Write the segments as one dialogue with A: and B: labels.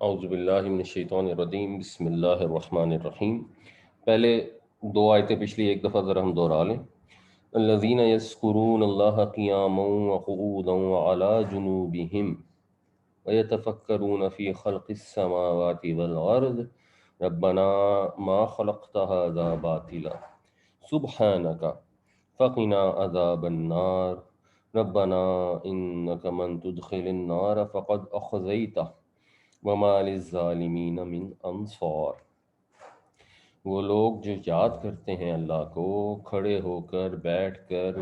A: اعوذ باللہ من الشیطان الرجیم، بسم اللہ الرحمن الرحیم۔ پہلے دو آیتیں پچھلی ایک دفعہ ذرا ہم دوہرا لیں۔ الذین یذکرون اللہ قیاما وقعودا وعلی جنوبہم ویتفکرون فی خلق السماوات والارض ربنا ما خلقت ھذا باطلا سبحانک فقنا عذاب النار ربنا انک من تدخل النار فقد اخزیتہ وما للظالمین من انصار۔ وہ لوگ جو یاد کرتے ہیں اللہ کو کھڑے ہو کر، بیٹھ کر،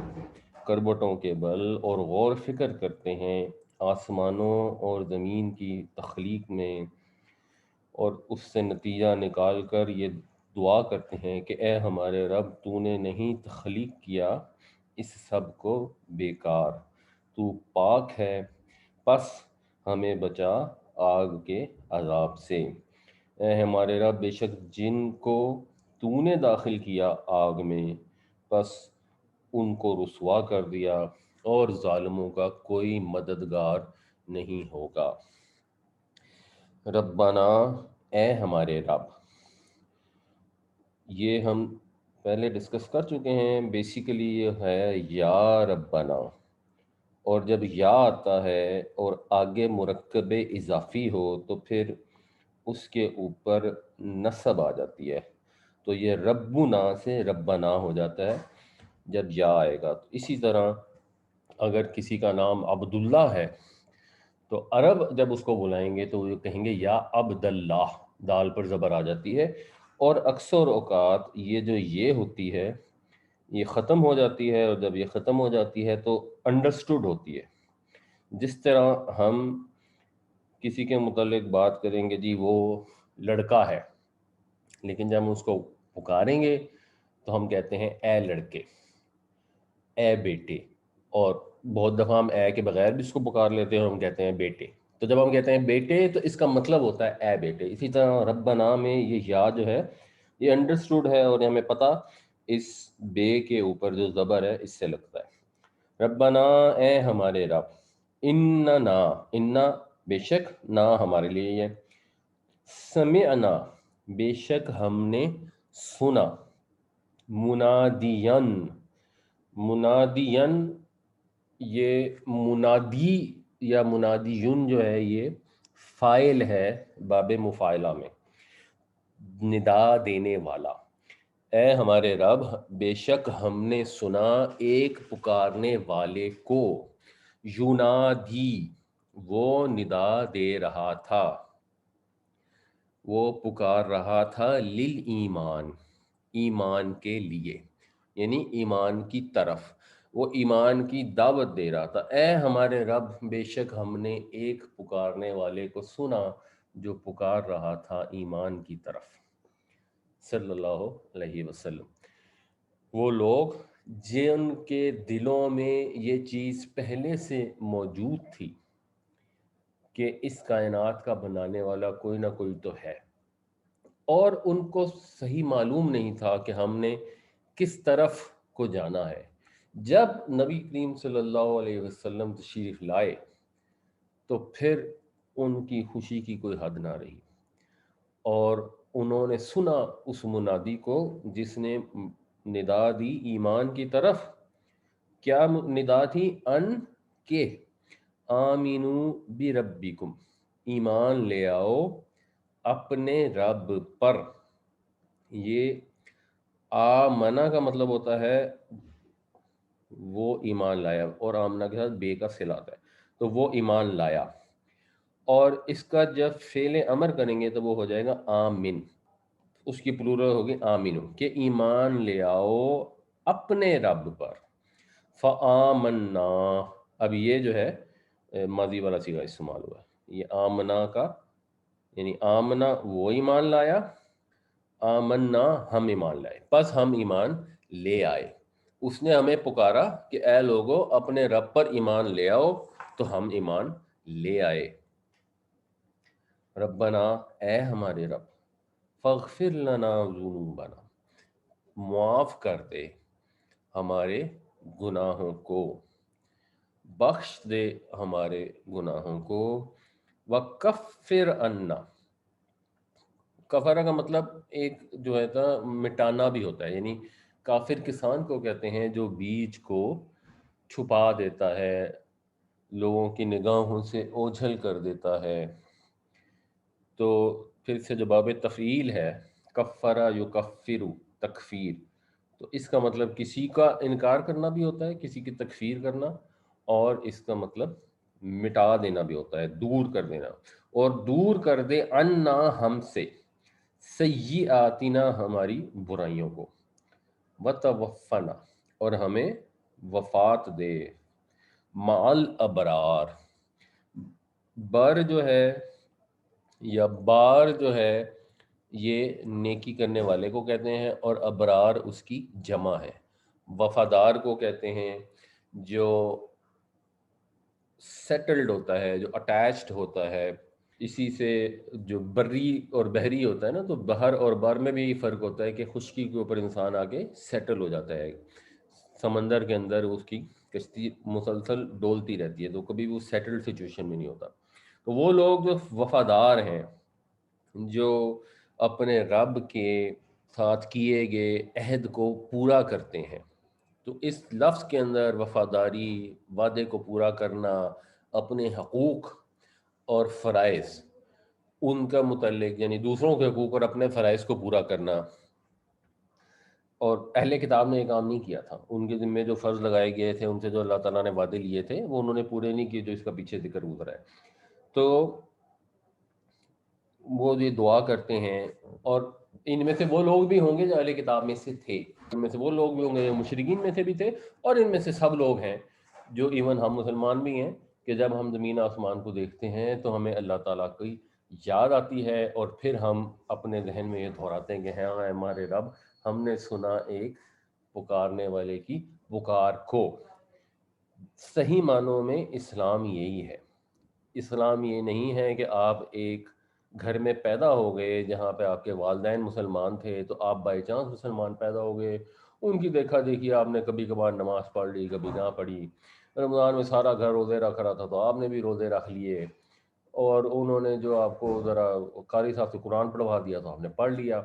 A: کربٹوں کے بل، اور غور فکر کرتے ہیں آسمانوں اور زمین کی تخلیق میں، اور اس سے نتیجہ نکال کر یہ دعا کرتے ہیں کہ اے ہمارے رب، تو نے نہیں تخلیق کیا اس سب کو بیکار، تو پاک ہے، پس ہمیں بچا آگ کے عذاب سے۔ اے ہمارے رب، بے شک جن کو تو نے داخل کیا آگ میں، پس ان کو رسوا کر دیا، اور ظالموں کا کوئی مددگار نہیں ہوگا۔ ربنا، اے ہمارے رب، یہ ہم پہلے ڈسکس کر چکے ہیں۔ بیسیکلی یہ ہے یا ربنا، اور جب یا آتا ہے اور آگے مرکب اضافی ہو تو پھر اس کے اوپر نصب آ جاتی ہے، تو یہ ربنا سے ربنا ہو جاتا ہے جب یا آئے گا۔ تو اسی طرح اگر کسی کا نام عبداللہ ہے تو عرب جب اس کو بلائیں گے تو وہ کہیں گے یا عبد اللہ، دال پر زبر آ جاتی ہے، اور اکثر اوقات یہ جو یہ ہوتی ہے یہ ختم ہو جاتی ہے، اور جب یہ ختم ہو جاتی ہے تو انڈرسٹوڈ ہوتی ہے۔ جس طرح ہم کسی کے متعلق بات کریں گے، جی وہ لڑکا ہے، لیکن جب ہم اس کو پکاریں گے تو ہم کہتے ہیں اے لڑکے، اے بیٹے، اور بہت دفعہ ہم اے کے بغیر بھی اس کو پکار لیتے ہیں اور ہم کہتے ہیں بیٹے۔ تو جب ہم کہتے ہیں بیٹے تو اس کا مطلب ہوتا ہے اے بیٹے۔ اسی طرح ربنا میں یہ یا جو ہے یہ انڈرسٹوڈ ہے، اور ہمیں پتہ اس بے کے اوپر جو زبر ہے اس سے لگتا ہے۔ ربنا، اے ہمارے رب، اننا، اننا بے شک، نا ہمارے لیے یہ، سمعنا بے شک ہم نے سنا، منادین، منادین، یہ منادی یا منادیون جو ہے یہ فائل ہے باب مفاعلہ میں، ندا دینے والا۔ اے ہمارے رب، بے شک ہم نے سنا ایک پکارنے والے کو، یونادی، وہ ندا دے رہا تھا، وہ پکار رہا تھا، للایمان، ایمان کے لیے، یعنی ایمان کی طرف، وہ ایمان کی دعوت دے رہا تھا۔ اے ہمارے رب، بے شک ہم نے ایک پکارنے والے کو سنا جو پکار رہا تھا ایمان کی طرف، صلی اللہ علیہ وسلم۔ وہ لوگ جن کے دلوں میں یہ چیز پہلے سے موجود تھی کہ اس کائنات کا بنانے والا کوئی نہ کوئی تو ہے، اور ان کو صحیح معلوم نہیں تھا کہ ہم نے کس طرف کو جانا ہے۔ جب نبی کریم صلی اللہ علیہ وسلم تشریف لائے تو پھر ان کی خوشی کی کوئی حد نہ رہی، اور انہوں نے سنا اس منادی کو جس نے ندا دی ایمان کی طرف۔ کیا ندا تھی؟ ان کے آمینو بربکم، ایمان لے آؤ اپنے رب پر۔ یہ آمنہ کا مطلب ہوتا ہے وہ ایمان لایا، اور آمنہ کے ساتھ بے کا صلہ آتا ہے، تو وہ ایمان لایا، اور اس کا جب فعل امر کریں گے تو وہ ہو جائے گا آمن، اس کی پلورل ہوگی آمینو، کہ ایمان لے آؤ اپنے رب پر۔ فآمنا، اب یہ جو ہے ماضی والا صیغہ استعمال ہوا ہے، یہ آمنا کا یعنی آمنا وہ ایمان لایا، آمنا ہم ایمان لائے، پس ہم ایمان لے آئے۔ اس نے ہمیں پکارا کہ اے لوگو اپنے رب پر ایمان لے آؤ، تو ہم ایمان لے آئے۔ ربنا، اے ہمارے رب، فاغفر لنا ذنوبنا، معاف کر دے ہمارے گناہوں کو، بخش دے ہمارے گناہوں کو، وکفر عنا، کفرہ کا مطلب ایک جو ہے تھا مٹانا بھی ہوتا ہے، یعنی کافر کسان کو کہتے ہیں جو بیج کو چھپا دیتا ہے، لوگوں کی نگاہوں سے اوجھل کر دیتا ہے۔ تو پھر سے جو باب تفعیل ہے، کفرا یکفرو، تکفیر، تو اس کا مطلب کسی کا انکار کرنا بھی ہوتا ہے، کسی کی تکفیر کرنا، اور اس کا مطلب مٹا دینا بھی ہوتا ہے، دور کر دینا۔ اور دور کر دے عنا، ہم سے، سیئاتنا، ہماری برائیوں کو، وتوفنا، اور ہمیں وفات دے، مع الابرار، بر جو ہے یا بار جو ہے یہ نیکی کرنے والے کو کہتے ہیں، اور ابرار اس کی جمع ہے۔ وفادار کو کہتے ہیں جو سیٹلڈ ہوتا ہے، جو اٹیچڈ ہوتا ہے۔ اسی سے جو بری اور بحری ہوتا ہے نا، تو بحر اور بر میں بھی فرق ہوتا ہے کہ خشکی کے اوپر انسان آ کے سیٹل ہو جاتا ہے، سمندر کے اندر اس کی کشتی مسلسل ڈولتی رہتی ہے، تو کبھی بھی وہ سیٹلڈ سچویشن میں نہیں ہوتا۔ تو وہ لوگ جو وفادار ہیں، جو اپنے رب کے ساتھ کیے گئے عہد کو پورا کرتے ہیں، تو اس لفظ کے اندر وفاداری، وعدے کو پورا کرنا، اپنے حقوق اور فرائض ان کا متعلق، یعنی دوسروں کے حقوق اور اپنے فرائض کو پورا کرنا، اور اہل کتاب نے یہ کام نہیں کیا تھا، ان کے ذمہ جو فرض لگائے گئے تھے، ان سے جو اللہ تعالیٰ نے وعدے لیے تھے، وہ انہوں نے پورے نہیں کیے، جو اس کا پیچھے ذکر گزرا ہے۔ تو وہ یہ دعا کرتے ہیں، اور ان میں سے وہ لوگ بھی ہوں گے جو اہل کتاب میں سے تھے، ان میں سے وہ لوگ بھی ہوں گے جو مشرکین میں سے بھی تھے، اور ان میں سے سب لوگ ہیں جو ایون ہم مسلمان بھی ہیں، کہ جب ہم زمین آسمان کو دیکھتے ہیں تو ہمیں اللہ تعالیٰ کی یاد آتی ہے، اور پھر ہم اپنے ذہن میں یہ دہراتے ہیں کہ ہاں ہمارے رب، ہم نے سنا ایک پکارنے والے کی پکار کو۔ صحیح معنوں میں اسلام یہی ہے۔ اسلام یہ نہیں ہے کہ آپ ایک گھر میں پیدا ہو گئے جہاں پہ آپ کے والدین مسلمان تھے، تو آپ بائی چانس مسلمان پیدا ہو گئے، ان کی دیکھا دیکھی آپ نے کبھی کبھار نماز پڑھ لی، کبھی نہ پڑھی، رمضان میں سارا گھر روزے رکھ رہا تھا تو آپ نے بھی روزے رکھ لیے، اور انہوں نے جو آپ کو ذرا قاری صاحب سے قرآن پڑھوا دیا تو آپ نے پڑھ لیا۔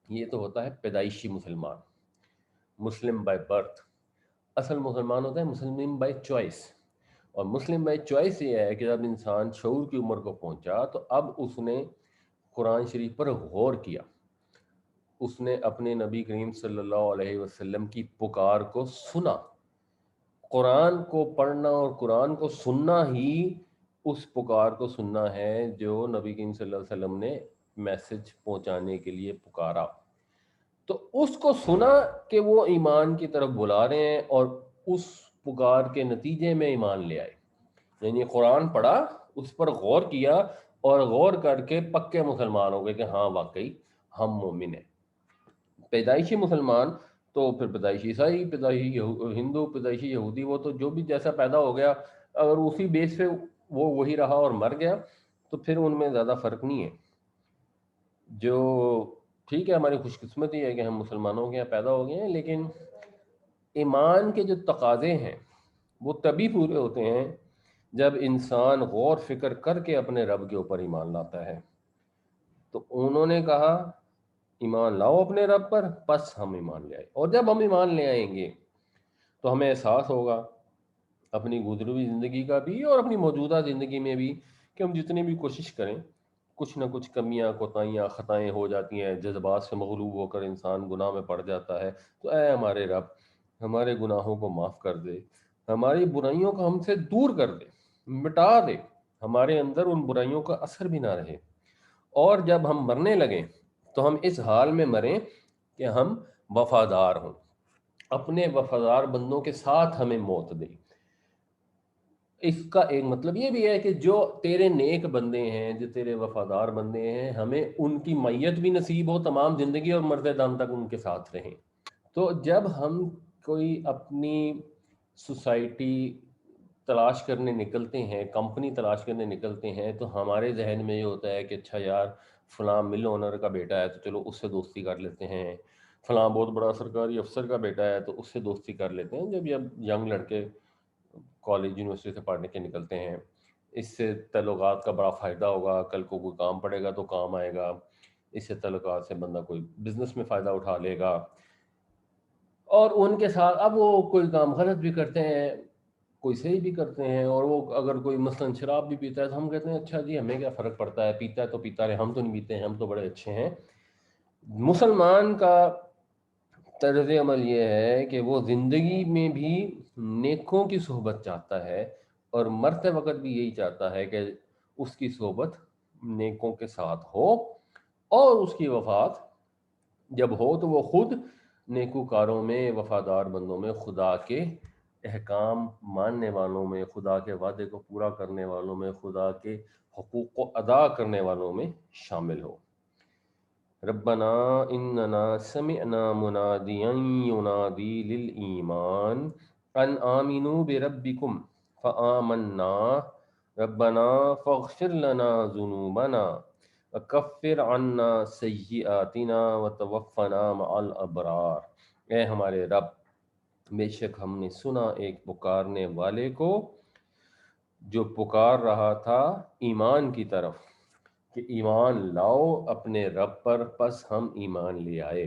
A: یہ تو ہوتا ہے پیدائشی مسلمان، مسلم بائی برتھ۔ اصل مسلمان ہوتا ہے مسلم بائی چوائس، اور مسلم بائی چوائس یہ ہے کہ جب انسان شعور کی عمر کو پہنچا تو اب اس نے قرآن شریف پر غور کیا، اس نے اپنے نبی کریم صلی اللہ علیہ وسلم کی پکار کو سنا۔ قرآن کو پڑھنا اور قرآن کو سننا ہی اس پکار کو سننا ہے جو نبی کریم صلی اللہ علیہ وسلم نے میسج پہنچانے کے لیے پکارا۔ تو اس کو سنا کہ وہ ایمان کی طرف بلا رہے ہیں، اور اس پکار کے نتیجے میں ایمان لے آئے، یعنی قرآن پڑھا، اس پر غور کیا، اور غور کر کے پکے مسلمان ہو گئے کہ ہاں واقعی ہم مومن ہیں۔ پیدائشی مسلمان تو پھر پیدائشی عیسائی، پیدائشی ہندو، پیدائشی یہودی، وہ تو جو بھی جیسا پیدا ہو گیا، اگر اسی بیس پہ وہ وہی رہا اور مر گیا تو پھر ان میں زیادہ فرق نہیں ہے۔ جو ٹھیک ہے، ہماری خوش قسمتی ہے کہ ہم مسلمانوں کے یہاں پیدا ہو گئے ہیں، لیکن ایمان کے جو تقاضے ہیں وہ تبھی پورے ہوتے ہیں جب انسان غور فکر کر کے اپنے رب کے اوپر ایمان لاتا ہے۔ تو انہوں نے کہا ایمان لاؤ اپنے رب پر، پس ہم ایمان لے آئے، اور جب ہم ایمان لے آئیں گے تو ہمیں احساس ہوگا اپنی گزری ہوئی زندگی کا بھی اور اپنی موجودہ زندگی میں بھی کہ ہم جتنی بھی کوشش کریں، کچھ نہ کچھ کمیاں، کوتاہیاں، خطائیں ہو جاتی ہیں، جذبات سے مغلوب ہو کر انسان گناہ میں پڑ جاتا ہے۔ تو اے ہمارے رب، ہمارے گناہوں کو معاف کر دے، ہماری برائیوں کو ہم سے دور کر دے، مٹا دے، ہمارے اندر ان برائیوں کا اثر بھی نہ رہے، اور جب ہم مرنے لگیں تو ہم اس حال میں مریں کہ ہم وفادار ہوں، اپنے وفادار بندوں کے ساتھ ہمیں موت دے۔ اس کا ایک مطلب یہ بھی ہے کہ جو تیرے نیک بندے ہیں، جو تیرے وفادار بندے ہیں، ہمیں ان کی میت بھی نصیب ہو تمام زندگی، اور مرتے دم تک ان کے ساتھ رہیں۔ تو جب ہم کوئی اپنی سوسائٹی تلاش کرنے نکلتے ہیں، کمپنی تلاش کرنے نکلتے ہیں، تو ہمارے ذہن میں یہ ہوتا ہے کہ اچھا یار فلاں مل اونر کا بیٹا ہے تو چلو اس سے دوستی کر لیتے ہیں، فلاں بہت بڑا سرکاری افسر کا بیٹا ہے تو اس سے دوستی کر لیتے ہیں، جب ینگ لڑکے کالج یونیورسٹی سے پڑھنے کے نکلتے ہیں۔ اس سے تعلقات کا بڑا فائدہ ہوگا، کل کو کوئی کام پڑے گا تو کام آئے گا، اس سے تعلقات سے بندہ کوئی بزنس میں فائدہ اٹھا لے گا۔ اور ان کے ساتھ اب وہ کوئی کام غلط بھی کرتے ہیں، کوئی صحیح بھی کرتے ہیں، اور وہ اگر کوئی مثلاً شراب بھی پیتا ہے تو ہم کہتے ہیں اچھا جی ہمیں کیا فرق پڑتا ہے، پیتا ہے تو پیتا رہے، ہم تو نہیں پیتے ہیں، ہم تو بڑے اچھے ہیں۔ مسلمان کا طرز عمل یہ ہے کہ وہ زندگی میں بھی نیکوں کی صحبت چاہتا ہے، اور مرتے وقت بھی یہی چاہتا ہے کہ اس کی صحبت نیکوں کے ساتھ ہو، اور اس کی وفات جب ہو تو وہ خود نیکوکاروں میں، وفادار بندوں میں، خدا کے احکام ماننے والوں میں، خدا کے وعدے کو پورا کرنے والوں میں، خدا کے حقوق کو ادا کرنے والوں میں شامل ہو۔ ربنا اننا سمعنا منادیا ینادی للایمان ان آمنوا بربکم فآمنا ربنا فاغفر لنا ذنوبنا وکفر عنا سیئاتنا وتوفنا مع الابرار۔ اے ہمارے رب، بے شک ہم نے سنا ایک پکارنے والے کو جو پکار رہا تھا ایمان کی طرف، کہ ایمان لاؤ اپنے رب پر، پس ہم ایمان لے آئے۔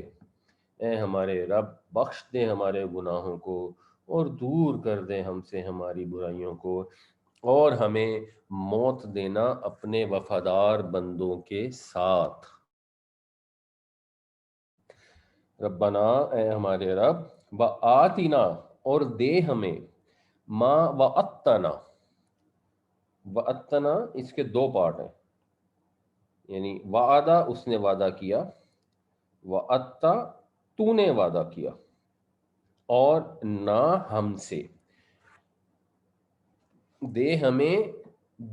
A: اے ہمارے رب، بخش دے ہمارے گناہوں کو اور دور کر دے ہم سے ہماری برائیوں کو، اور ہمیں موت دینا اپنے وفادار بندوں کے ساتھ۔ ربنا، اے ہمارے رب، وآتنا، اور دے ہمیں، ما وعدتنا، وعدتنا اس کے دو پارٹ ہیں، یعنی وعدہ اس نے وعدہ کیا، وعدتا تو نے وعدہ کیا، اور نہ ہم سے، دے ہمیں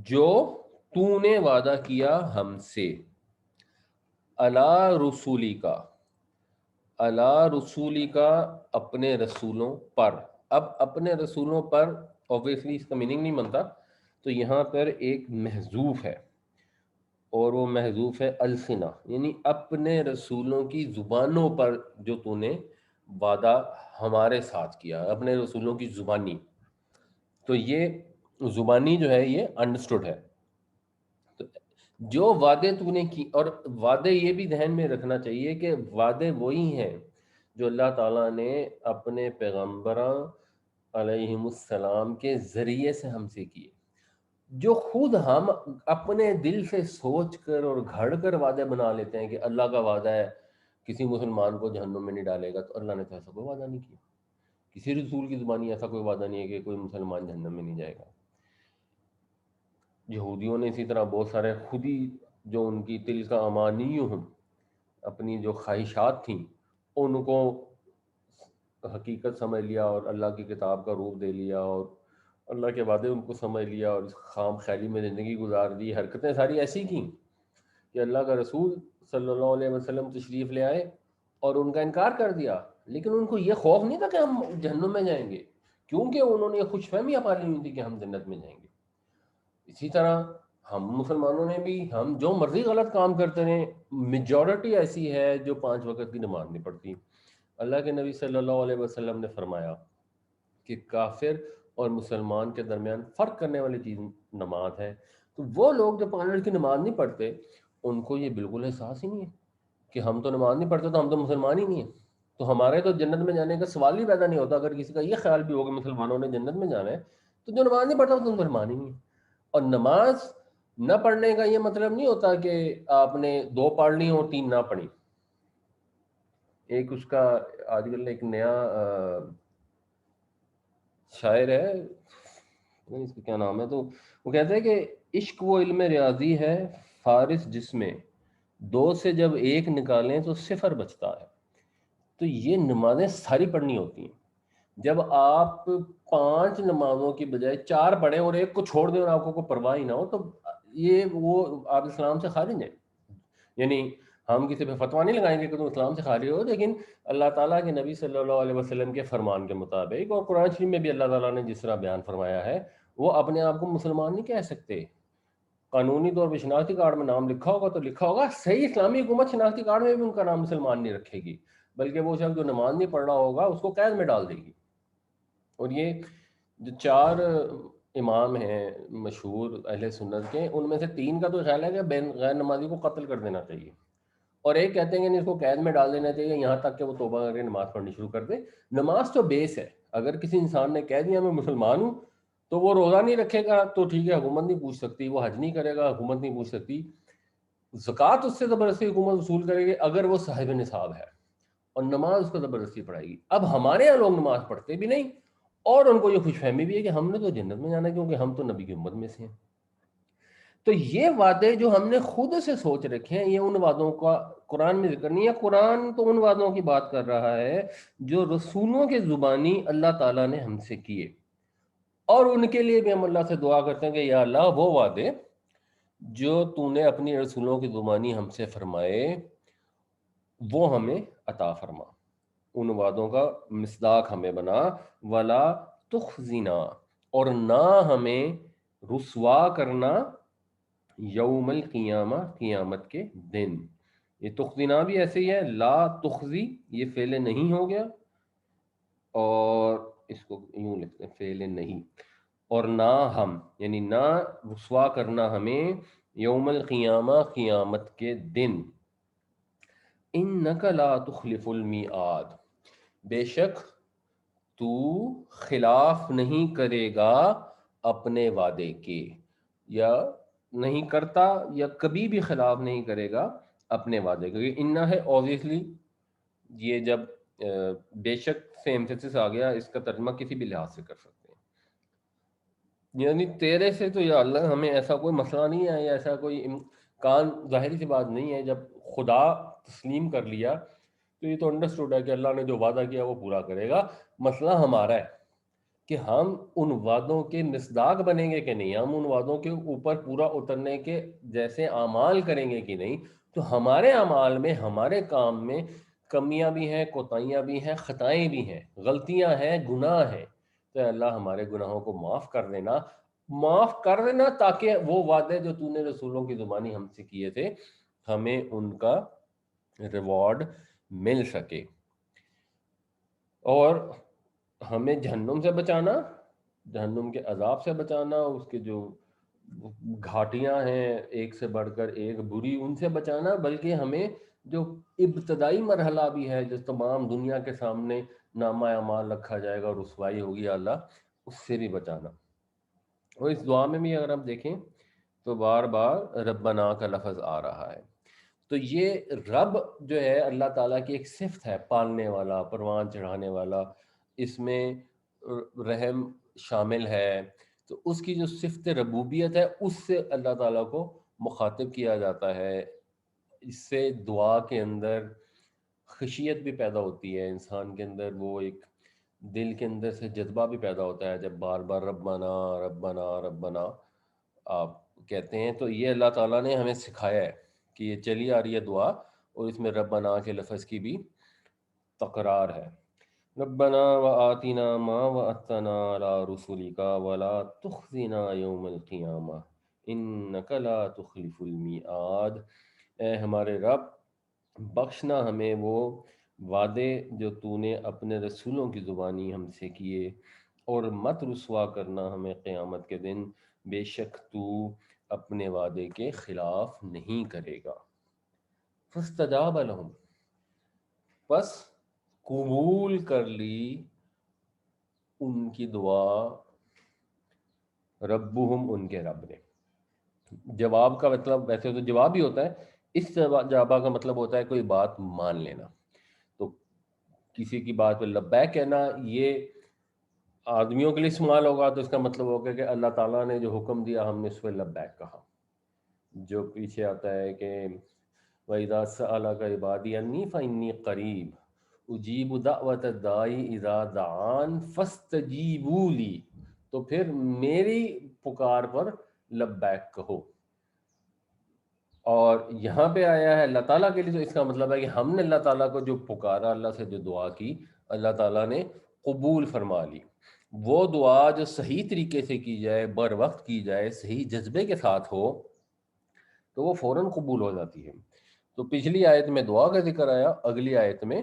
A: جو تو نے وعدہ کیا ہم سے، علی رسولی کا، علی رسولی کا، اپنے رسولوں پر۔ اب اپنے رسولوں پر obviously اس کا میننگ نہیں بنتا، تو یہاں پر ایک محذوف ہے، اور وہ محذوف ہے السنہ، یعنی اپنے رسولوں کی زبانوں پر جو تو نے وعدہ ہمارے ساتھ کیا، اپنے رسولوں کی زبانی۔ تو یہ زبانی جو ہے یہ انڈرسٹوڈ ہے، تو جو وعدے تو نے کی، اور وعدے یہ بھی ذہن میں رکھنا چاہیے کہ وعدے وہی ہیں جو اللہ تعالیٰ نے اپنے پیغمبراں علیہم السلام کے ذریعے سے ہم سے کیے، جو خود ہم اپنے دل سے سوچ کر اور گھڑ کر وعدے بنا لیتے ہیں کہ اللہ کا وعدہ ہے کسی مسلمان کو جہنم میں نہیں ڈالے گا، تو اللہ نے تو ایسا کوئی وعدہ نہیں کیا، کسی رسول کی زبانی ایسا کوئی وعدہ نہیں ہے کہ کوئی مسلمان جہنم میں نہیں جائے گا۔ یہودیوں نے اسی طرح بہت سارے خود ہی جو ان کی تلک امانیہم، اپنی جو خواہشات تھیں ان کو حقیقت سمجھ لیا، اور اللہ کی کتاب کا روپ دے لیا، اور اللہ کے وعدے ان کو سمجھ لیا، اور اس خام خیالی میں زندگی گزار دی، حرکتیں ساری ایسی کیں کہ اللہ کا رسول صلی اللہ علیہ وسلم تشریف لے آئے اور ان کا انکار کر دیا، لیکن ان کو یہ خوف نہیں تھا کہ ہم جہنم میں جائیں گے، کیونکہ انہوں نے یہ خوش فہمیاں پالی ہوئی تھی کہ ہم جنت میں جائیں گے۔ اسی طرح ہم مسلمانوں نے بھی، ہم جو مرضی غلط کام کرتے رہیں، میجورٹی ایسی ہے جو 5 وقت کی نماز نہیں پڑھتی۔ اللہ کے نبی صلی اللہ علیہ وسلم نے فرمایا کہ کافر اور مسلمان کے درمیان فرق کرنے والی چیز نماز ہے، تو وہ لوگ جو 5 وقت کی نماز نہیں پڑھتے ان کو یہ بالکل احساس ہی نہیں ہے کہ ہم تو نماز نہیں پڑھتے تو ہم تو مسلمان ہی نہیں ہیں، تو ہمارے تو جنت میں جانے کا سوال ہی پیدا نہیں ہوتا۔ اگر کسی کا یہ خیال بھی ہوگا مسلمانوں نے جنت میں جانا ہے تو جو نماز نہیں پڑھتا وہ تو مسلمان ہی نہیں ہے۔ اور نماز نہ پڑھنے کا یہ مطلب نہیں ہوتا کہ آپ نے 2 پڑھ لی اور 3 نہ پڑھی۔ ایک اس کا آج کل ایک نیا شاعر ہے، پتہ نہیں اس کا کیا نام ہے، تو وہ کہتے ہیں کہ عشق وہ علم ریاضی ہے فارس جس میں 2 سے جب 1 نکالیں تو 0 بچتا ہے۔ تو یہ نمازیں ساری پڑھنی ہوتی ہیں۔ جب آپ 5 نمازوں کی بجائے 4 پڑھیں اور 1 کو چھوڑ دیں اور آپ کو کوئی پرواہ ہی نہ ہو، تو یہ وہ آپ اسلام سے خارج ہیں۔ یعنی ہم کسی پہ فتویٰ نہیں لگائیں گے کہ تم اسلام سے خارج ہو، لیکن اللہ تعالیٰ کے نبی صلی اللہ علیہ وسلم کے فرمان کے مطابق، اور قرآن شریف میں بھی اللہ تعالیٰ نے جس طرح بیان فرمایا ہے، وہ اپنے آپ کو مسلمان نہیں کہہ سکتے۔ قانونی طور پہ شناختی کارڈ میں نام لکھا ہوگا تو لکھا ہوگا، صحیح اسلامی حکومت شناختی کارڈ میں بھی ان کا نام مسلمان نہیں رکھے گی، بلکہ وہ شخص جو نماز نہیں پڑھ رہا ہوگا اس کو قید میں ڈال دے گی۔ اور یہ جو 4 امام ہیں مشہور اہل سنت کے، ان میں سے 3 کا تو خیال ہے کہ غیر نمازی کو قتل کر دینا چاہیے، اور ایک کہتے ہیں کہ اس کو قید میں ڈال دینا چاہیے یہاں تک کہ وہ توبہ کر کے نماز پڑھنی شروع کر دے۔ نماز تو بیس ہے، اگر کسی انسان نے کہہ دیا میں مسلمان ہوں تو وہ روزہ نہیں رکھے گا تو ٹھیک ہے، حکومت نہیں پوچھ سکتی، وہ حج نہیں کرے گا، حکومت نہیں پوچھ سکتی، زکوٰۃ اس سے زبردستی حکومت وصول کرے گی اگر وہ صاحب نصاب ہے، اور نماز اس کو زبردستی پڑھائے گی۔ اب ہمارے یہاں لوگ نماز پڑھتے بھی نہیں، اور ان کو یہ خوش فہمی بھی ہے کہ ہم نے تو جنت میں جانا ہے کیونکہ ہم تو نبی کی امت میں سے ہیں۔ تو یہ وعدے جو ہم نے خود سے سوچ رکھے ہیں، یہ ان وعدوں کا قرآن میں ذکر نہیں ہے۔ قرآن تو ان وعدوں کی بات کر رہا ہے جو رسولوں کے زبانی اللہ تعالیٰ نے ہم سے کیے، اور ان کے لیے بھی ہم اللہ سے دعا کرتے ہیں کہ یا اللہ وہ وعدے جو تو نے اپنی رسولوں کی زبانی ہم سے فرمائے وہ ہمیں عطا فرما، ان وعدوں کا مصداق ہمیں بنا، ولا تخزنا، اور نہ ہمیں رسوا کرنا یوم القیامہ، قیامت کے دن۔ یہ تخزنا بھی ایسے ہی ہے، لا تخزی یہ فعل نہیں ہو گیا، اور اس کو یوں لکھتے ہیں فعل نہیں، اور نہ ہم یعنی نہ رسوا کرنا ہمیں یوم القیامہ، قیامت کے دن۔ انک لا تخلف المیعاد، بے شک تو خلاف نہیں کرے گا اپنے وعدے کے، یا نہیں کرتا یا کبھی بھی خلاف نہیں کرے گا اپنے وعدے کے۔ یہ انہ ہے obviously، یہ جب بے شک سے ایمفیسس آ گیا، اس کا ترجمہ کسی بھی لحاظ سے کر سکتے ہیں، یعنی تیرے سے تو یا اللہ ہمیں ایسا کوئی مسئلہ نہیں ہے، یا ایسا کوئی امکان، ظاہری سی بات نہیں ہے، جب خدا تسلیم کر لیا تو یہ تو انڈرسٹوڈ ہے کہ اللہ نے جو وعدہ کیا وہ پورا کرے گا۔ مسئلہ ہمارا ہے کہ ہم ان وعدوں کے مصداق بنیں گے کہ نہیں، ہم ان وعدوں کے اوپر پورا اترنے کے جیسے اعمال کریں گے کہ نہیں۔ تو ہمارے اعمال میں، ہمارے کام میں کمیاں بھی ہیں، کوتاہیاں بھی ہیں، خطائیں بھی ہیں، غلطیاں ہیں، گناہ ہیں، تو اللہ ہمارے گناہوں کو معاف کر دینا تاکہ وہ وعدے جو تو نے رسولوں کی زبانی ہم سے کیے تھے ہمیں ان کا ریوارڈ مل سکے، اور ہمیں جہنم سے بچانا، جہنم کے عذاب سے بچانا، اس کے جو گھاٹیاں ہیں ایک سے بڑھ کر ایک بری، ان سے بچانا، بلکہ ہمیں جو ابتدائی مرحلہ بھی ہے جو تمام دنیا کے سامنے نامہ اعمال رکھا جائے گا اور رسوائی ہوگی اللہ، اس سے بھی بچانا۔ اور اس دعا میں بھی اگر آپ دیکھیں تو بار بار ربنا کا لفظ آ رہا ہے، تو یہ رب جو ہے اللہ تعالیٰ کی ایک صفت ہے، پالنے والا، پروان چڑھانے والا، اس میں رحم شامل ہے، تو اس کی جو صفت ربوبیت ہے اس سے اللہ تعالیٰ کو مخاطب کیا جاتا ہے۔ اس سے دعا کے اندر خشیت بھی پیدا ہوتی ہے انسان کے اندر، وہ ایک دل کے اندر سے جذبہ بھی پیدا ہوتا ہے جب بار بار ربنا ربنا ربنا آپ کہتے ہیں۔ تو یہ اللہ تعالیٰ نے ہمیں سکھایا ہے کہ یہ چلی آ رہی ہے دعا، اور اس میں ربنا کے لفظ کی بھی تکرار ہے۔ ربنا وآتنا ما وعدتنا على رسلك ولا تخزنا یوم القیامہ انک لا تخلف المیعاد، اے ہمارے رب بخشنا ہمیں وہ وعدے جو تو نے اپنے رسولوں کی زبانی ہم سے کیے، اور مت رسوا کرنا ہمیں قیامت کے دن، بے شک تو اپنے وعدے کے خلاف نہیں کرے گا۔ فاستجاب لهم، پس قبول کر لی ان کی دعا، ربهم ان کے رب نے۔ جواب کا مطلب ویسے تو جواب ہی ہوتا ہے، اس جواب کا مطلب ہوتا ہے کوئی بات مان لینا، تو کسی کی بات پہ لبیک کہنا یہ آدمیوں کے لیے استعمال ہوگا تو اس کا مطلب ہوگا کہ اللہ تعالیٰ نے جو حکم دیا ہم نے اس پہ لبیک کہا۔ جو پیچھے آتا ہے کہ وَإِذَا سَأَلَكَ عِبَادِي عَنِّي فَإِنِّي قَرِيبٌ أُجِيبُ دَعْوَةَ الدَّاعِ إِذَا دَعَانِ فَاسْتَجِیبُوا لِی، تو پھر میری پکار پر لبیک کہو۔ اور یہاں پہ آیا ہے اللہ تعالیٰ کے لیے، تو اس کا مطلب ہے کہ ہم نے اللہ تعالیٰ کو جو پکارا، اللہ سے جو دعا کی، اللہ تعالیٰ نے قبول فرما لی۔ وہ دعا جو صحیح طریقے سے کی جائے، بر وقت کی جائے، صحیح جذبے کے ساتھ ہو، تو وہ فوراً قبول ہو جاتی ہے۔ تو پچھلی آیت میں دعا کا ذکر آیا، اگلی آیت میں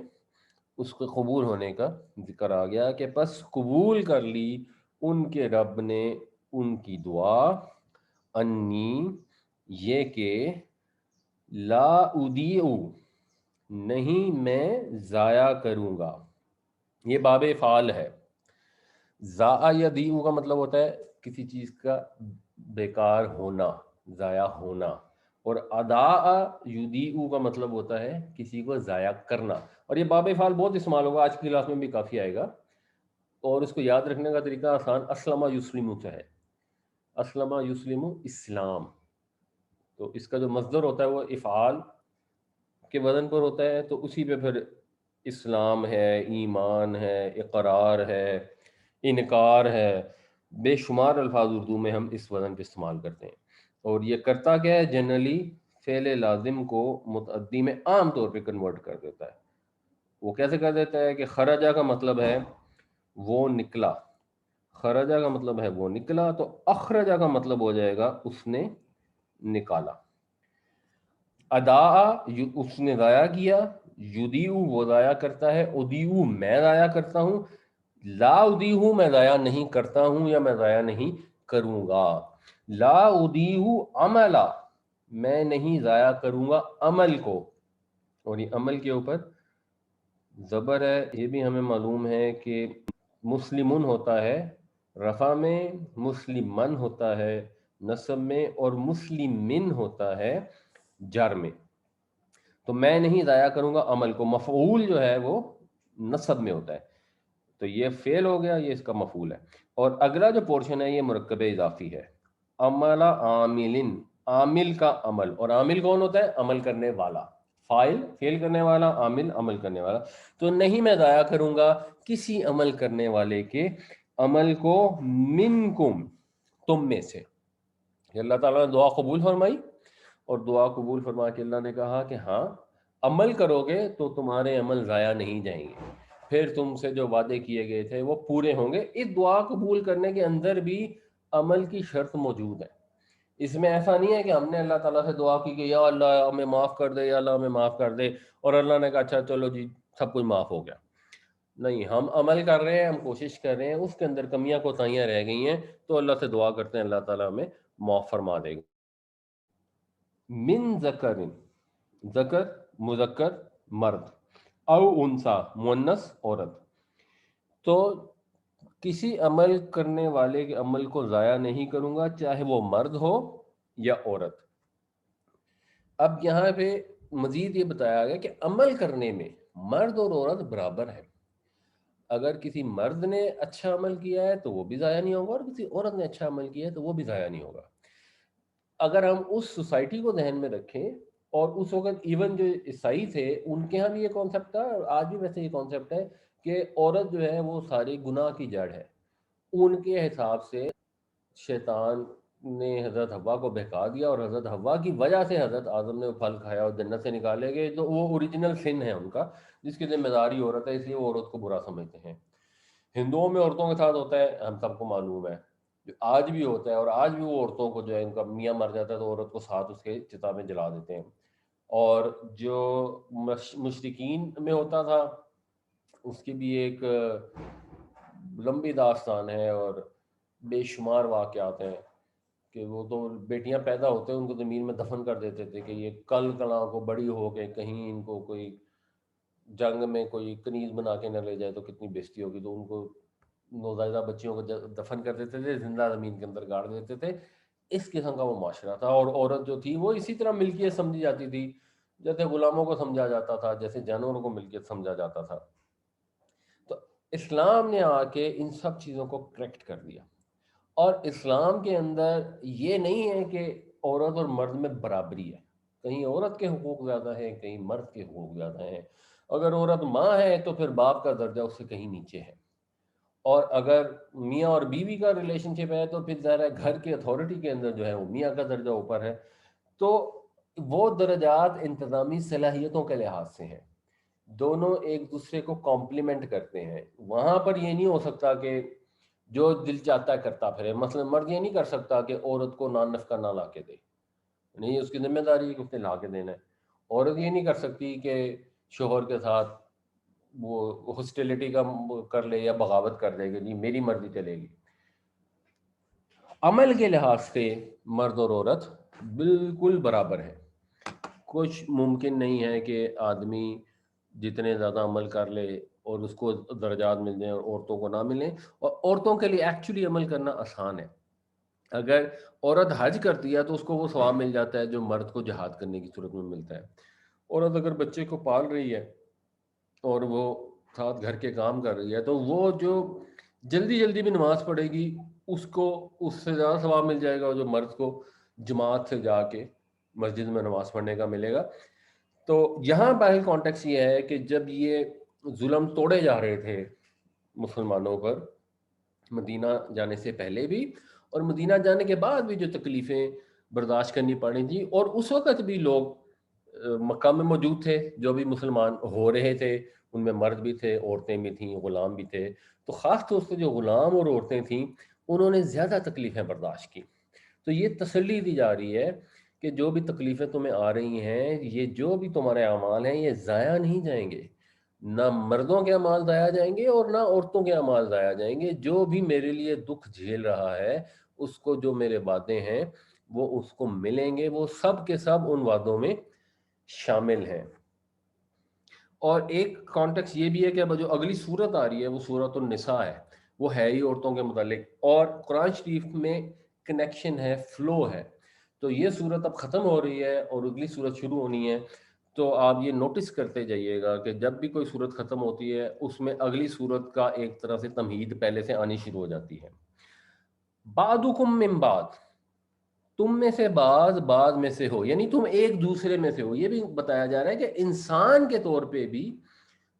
A: اس کے قبول ہونے کا ذکر آ گیا کہ پس قبول کر لی ان کے رب نے ان کی دعا، انی یہ کہ لا اضیع نہیں میں ضائع کروں گا. یہ باب فعال ہے. ضاع یا دیو کا مطلب ہوتا ہے کسی چیز کا بیکار ہونا، ضائع ہونا. اور ادا یدیو کا مطلب ہوتا ہے کسی کو ضائع کرنا. اور یہ باب فعال بہت استعمال ہوگا، آج کی کلاس میں بھی کافی آئے گا. اور اس کو یاد رکھنے کا طریقہ آسان، اسلم یسلم سے ہے. اسلم یسلم اسلام. تو اس کا جو مصدر ہوتا ہے وہ افعال کے وزن پر ہوتا ہے، تو اسی پہ پھر اسلام ہے، ایمان ہے، اقرار ہے، انکار ہے. بے شمار الفاظ اردو میں ہم اس وزن پہ استعمال کرتے ہیں. اور یہ کرتا کیا ہے؟ جنرلی فعل لازم کو متعدی میں عام طور پہ کنورٹ کر دیتا ہے. وہ کیسے کر دیتا ہے کہ خرجہ کا مطلب ہے وہ نکلا، خرجہ کا مطلب ہے وہ نکلا، تو اخرجہ کا مطلب ہو جائے گا اس نے نکالا. ادا اس نے ضائع کیا، یدیو وہ ضائع کرتا ہے، ادیو میں ضائع کرتا ہوں، لا ادیو میں ضائع نہیں کرتا ہوں یا میں ضائع نہیں کروں گا. لا ادیو عملا میں نہیں ضائع کروں گا عمل کو. اور یہ عمل کے اوپر زبر ہے. یہ بھی ہمیں معلوم ہے کہ مسلمن ہوتا ہے رفع میں، مسلمن ہوتا ہے نصب میں، اور مسلمن ہوتا ہے جر میں. تو میں نہیں ضائع کروں گا عمل کو. مفعول جو ہے وہ نصب میں ہوتا ہے، تو یہ فعل ہو گیا، یہ اس کا مفعول ہے. اور اگلا جو پورشن ہے یہ مرکب اضافی ہے. عمل عامل، عامل کا عمل. اور عامل کون ہوتا ہے؟ عمل کرنے والا. فاعل فعل کرنے والا، عامل عمل کرنے والا. تو نہیں میں ضائع کروں گا کسی عمل کرنے والے کے عمل کو، منکم تم میں سے. اللہ تعالیٰ نے دعا قبول فرمائی، اور دعا قبول فرما کے اللہ نے کہا کہ ہاں عمل کرو گے تو تمہارے عمل ضائع نہیں جائیں گے، پھر تم سے جو وعدے کیے گئے تھے وہ پورے ہوں گے. اس دعا قبول کرنے کے اندر بھی عمل کی شرط موجود ہے. اس میں ایسا نہیں ہے کہ ہم نے اللہ تعالیٰ سے دعا کی کہ یا اللہ ہمیں معاف کر دے، یا اللہ ہمیں معاف کر دے، اور اللہ نے کہا اچھا چلو جی سب کچھ معاف ہو گیا. نہیں، ہم عمل کر رہے ہیں، ہم کوشش کر رہے ہیں، اس کے اندر کمیاں کوتاہیاں رہ گئی ہیں، تو اللہ سے دعا کرتے ہیں، اللہ تعالیٰ ہمیں معاف فرما دے گا. من ذکر، ذکر مذکر مرد، او انسا مؤنث عورت. تو کسی عمل کرنے والے کے عمل کو ضائع نہیں کروں گا، چاہے وہ مرد ہو یا عورت. اب یہاں پہ مزید یہ بتایا گیا کہ عمل کرنے میں مرد اور عورت برابر ہے. اگر کسی مرد نے اچھا عمل کیا ہے تو وہ بھی ضائع نہیں ہوگا، اور کسی عورت نے اچھا عمل کیا ہے تو وہ بھی ضائع نہیں ہوگا. اگر ہم اس سوسائٹی کو ذہن میں رکھیں، اور اس وقت ایون جو عیسائی تھے ان کے ہاں بھی یہ کانسیپٹ تھا، اور آج بھی ویسے یہ کانسیپٹ ہے کہ عورت جو ہے وہ ساری گناہ کی جڑ ہے. ان کے حساب سے شیطان نے حضرت حوا کو بہکا دیا، اور حضرت حوا کی وجہ سے حضرت آدم نے وہ پھل کھایا اور جنت سے نکالے گئے. تو وہ اوریجنل سن ہے ان کا، جس کی ذمہ داری عورت ہے، اس لیے وہ عورت کو برا سمجھتے ہیں. ہندوؤں میں عورتوں کے ساتھ ہوتا ہے، ہم سب کو معلوم ہے، جو آج بھی ہوتا ہے. اور آج بھی وہ عورتوں کو جو ہے ان کا میاں مر جاتا ہے تو عورت کو ساتھ اس کے چتا میں جلا دیتے ہیں. اور جو مشرکین میں ہوتا تھا اس کی بھی ایک لمبی داستان ہے اور بے شمار واقعات ہیں، کہ وہ تو بیٹیاں پیدا ہوتے ہیں ان کو زمین میں دفن کر دیتے تھے کہ یہ کل کلاں کو بڑی ہو کے کہیں ان کو کوئی جنگ میں کوئی کنیز بنا کے نہ لے جائے تو کتنی بےزتی ہوگی. تو ان کو نوزائیدہ بچیوں کو دفن کر دیتے تھے، زندہ زمین کے اندر گاڑ دیتے تھے. اس قسم کا وہ معاشرہ تھا. اور عورت جو تھی وہ اسی طرح ملکیت سمجھی جاتی تھی جیسے غلاموں کو سمجھا جاتا تھا، جیسے جانوروں کو ملکیت سمجھا جاتا تھا. تو اسلام نے آ کے ان سب چیزوں کو کریکٹ کر دیا. اور اسلام کے اندر یہ نہیں ہے کہ عورت اور مرد میں برابری ہے، کہیں عورت کے حقوق زیادہ ہیں، کہیں مرد کے حقوق زیادہ ہیں. اگر عورت ماں ہے تو پھر باپ کا درجہ اس سے کہیں نیچے ہے. اور اگر میاں اور بیوی کا ریلیشن شپ ہے تو پھر ظاہر ہے گھر کے اتھارٹی کے اندر جو ہے وہ میاں کا درجہ اوپر ہے. تو وہ درجات انتظامی صلاحیتوں کے لحاظ سے ہیں، دونوں ایک دوسرے کو کمپلیمنٹ کرتے ہیں. وہاں پر یہ نہیں ہو سکتا کہ جو دل چاہتا ہے کرتا پھرے. مثلا مرد یہ نہیں کر سکتا کہ عورت کو نان نفقہ نہ لا کے دے، نہیں، اس کی ذمہ داری ہے کہ اس نے لا کے دینا ہے. عورت یہ نہیں کر سکتی کہ شوہر کے ساتھ وہ ہاسٹیلٹی کا کر لے یا بغاوت کر دے گی، نہیں میری مرضی چلے گی. عمل کے لحاظ سے مرد اور عورت بالکل برابر ہیں. کچھ ممکن نہیں ہے کہ آدمی جتنے زیادہ عمل کر لے اور اس کو درجات مل جائیں اور عورتوں کو نہ ملیں. اور عورتوں کے لیے ایکچولی عمل کرنا آسان ہے. اگر عورت حج کرتی ہے تو اس کو وہ ثواب مل جاتا ہے جو مرد کو جہاد کرنے کی صورت میں ملتا ہے. عورت اگر بچے کو پال رہی ہے اور وہ ساتھ گھر کے کام کر رہی ہے تو وہ جو جلدی جلدی بھی نماز پڑھے گی اس کو اس سے زیادہ ثواب مل جائے گا جو مرد کو جماعت سے جا کے مسجد میں نماز پڑھنے کا ملے گا. تو یہاں باہر کانٹیکس یہ ہے کہ جب یہ ظلم توڑے جا رہے تھے مسلمانوں پر مدینہ جانے سے پہلے بھی اور مدینہ جانے کے بعد بھی جو تکلیفیں برداشت کرنی پڑیں تھیں، اور اس وقت بھی لوگ مکہ میں موجود تھے جو بھی مسلمان ہو رہے تھے، ان میں مرد بھی تھے، عورتیں بھی تھیں، غلام بھی تھے. تو خاص طور سے جو غلام اور عورتیں تھیں انہوں نے زیادہ تکلیفیں برداشت کی. تو یہ تسلی دی جا رہی ہے کہ جو بھی تکلیفیں تمہیں آ رہی ہیں، یہ جو بھی تمہارے اعمال ہیں یہ ضائع نہیں جائیں گے. نہ مردوں کے اعمال ضائع جائیں گے اور نہ عورتوں کے اعمال ضائع جائیں گے. جو بھی میرے لیے دکھ جھیل رہا ہے اس کو جو میرے وعدے ہیں وہ اس کو ملیں گے، وہ سب کے سب ان وعدوں میں شامل ہیں. اور ایک کانٹیکس یہ بھی ہے کہ اب جو اگلی صورت آ رہی ہے وہ صورت النساء ہے، وہ ہے ہی عورتوں کے متعلق، اور قرآن شریف میں کنیکشن ہے، فلو ہے. تو یہ صورت اب ختم ہو رہی ہے اور اگلی صورت شروع ہونی ہے. تو آپ یہ نوٹس کرتے جائیے گا کہ جب بھی کوئی صورت ختم ہوتی ہے اس میں اگلی صورت کا ایک طرح سے تمہید پہلے سے آنی شروع ہو جاتی ہے. بعضکم من بعض، تم میں سے بعض میں سے ہو، یعنی تم ایک دوسرے میں سے ہو. یہ بھی بتایا جا رہا ہے کہ انسان کے طور پہ بھی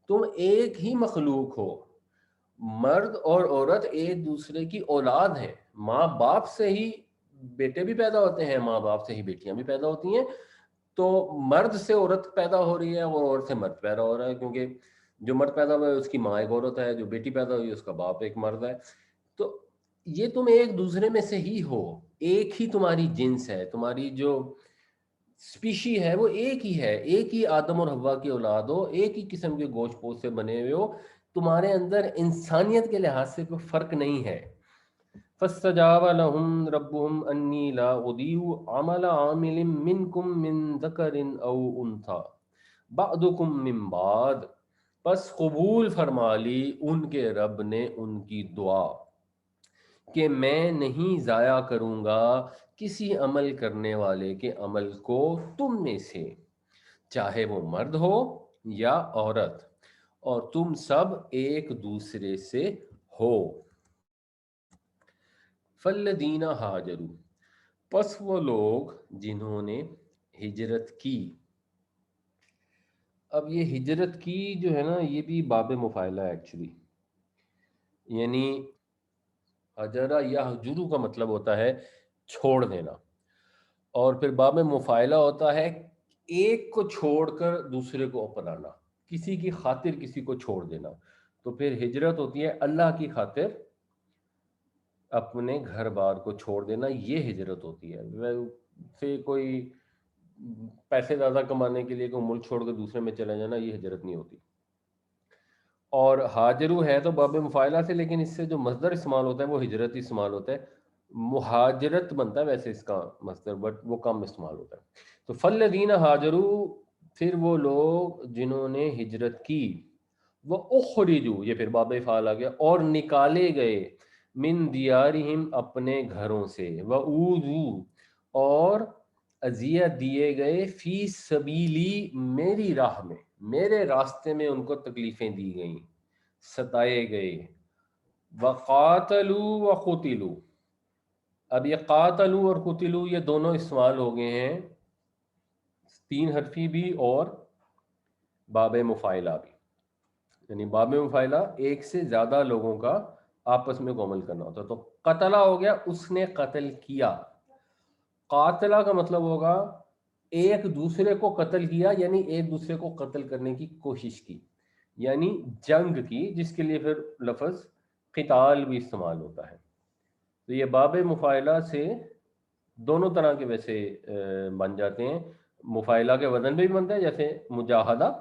A: تم ایک ہی مخلوق ہو. مرد اور عورت ایک دوسرے کی اولاد ہیں. ماں باپ سے ہی بیٹے بھی پیدا ہوتے ہیں، ماں باپ سے ہی بیٹیاں بھی پیدا ہوتی ہیں. تو مرد سے عورت پیدا ہو رہی ہے اور عورت سے مرد پیدا ہو رہا ہے، کیونکہ جو مرد پیدا ہوا ہے اس کی ماں ایک عورت ہے، جو بیٹی پیدا ہوئی ہے اس کا باپ ایک مرد ہے. تو یہ تم ایک دوسرے میں سے ہی ہو، ایک ہی تمہاری جنس ہے، تمہاری جو اسپیشی ہے وہ ایک ہی ہے، ایک ہی آدم اور حوا کی اولاد ہو، ایک ہی قسم کے گوشت پوش سے بنے ہوئے ہو. تمہارے اندر انسانیت کے لحاظ سے کوئی فرق نہیں ہے. فاستجاب لهم ربهم انی لا اضیع عمل عامل منکم من ذکر او انثى بعضکم من بعض، پس قبول فرما لی ان کے رب نے ان کی دعا کہ میں نہیں ضائع کروں گا کسی عمل کرنے والے کے عمل کو تم میں سے، چاہے وہ مرد ہو یا عورت، اور تم سب ایک دوسرے سے ہو. فالذین ہاجروا، پس وہ لوگ جنہوں نے ہجرت کی. اب یہ ہجرت کی جو ہے نا یہ بھی باب مفاعلہ ہے ایکچولی. یعنی ہجرہ یا ہجرو کا مطلب ہوتا ہے چھوڑ دینا، اور پھر باب مفاعلہ ہوتا ہے ایک کو چھوڑ کر دوسرے کو اپنانا، کسی کی خاطر کسی کو چھوڑ دینا. تو پھر ہجرت ہوتی ہے اللہ کی خاطر اپنے گھر بار کو چھوڑ دینا، یہ ہجرت ہوتی ہے. سے کوئی پیسے زیادہ کمانے کے لیے کوئی ملک چھوڑ کر دوسرے میں چلا جانا، یہ ہجرت نہیں ہوتی. اور ہاجرو ہے تو باب مفاعلہ سے، لیکن اس سے جو مصدر استعمال ہوتا ہے وہ ہجرت استعمال ہوتا ہے. مہاجرت بنتا ہے ویسے اس کا مصدر، بٹ وہ کم استعمال ہوتا ہے. تو فالذین ہاجروا، پھر وہ لوگ جنہوں نے ہجرت کی، وہ اخرجوا، یہ پھر باب فعال آ گیا، اور نکالے گئے، من دیارہم اپنے گھروں سے، وَأُوذُوا، اور اذیت دیے گئے، فی سبیلی، میری راہ میں، میرے راستے میں ان کو تکلیفیں دی گئیں، ستائے گئے. وقاتلوا وقتلوا، اب یہ قاتلوا اور قتلوا یہ دونوں استعمال ہو گئے ہیں، تین حرفی بھی اور باب مفاعلہ بھی. یعنی باب مفاعلہ ایک سے زیادہ لوگوں کا آپس میں عمل کرنا ہوتا ہے. تو قتلہ ہو گیا اس نے قتل کیا، قاتلہ کا مطلب ہوگا ایک دوسرے کو قتل کیا، یعنی ایک دوسرے کو قتل کرنے کی کوشش کی، یعنی جنگ کی، جس کے لیے پھر لفظ قتال بھی استعمال ہوتا ہے. تو یہ باب مفاعلہ سے دونوں طرح کے ویسے بن جاتے ہیں. مفاعلہ کے وزن بھی بنتا ہے جیسے مجاہدہ،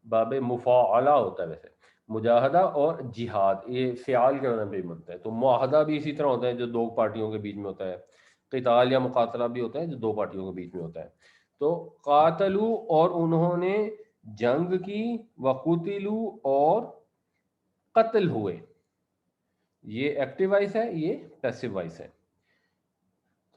A: باب مفاعلہ ہوتا ہے ویسے. مجاہدہ اور جہاد یہ فعال کے معنی پہ بنتا ہے. تو معاہدہ بھی اسی طرح ہوتا ہے جو دو پارٹیوں کے بیچ میں ہوتا ہے. قتال یا مقاتلہ بھی ہوتا ہے جو دو پارٹیوں کے بیچ میں ہوتا ہے. تو قاتلو اور انہوں نے جنگ کی، وقتلو اور قتل ہوئے. یہ ایکٹیو وائس ہے، یہ پیسو وائس ہے.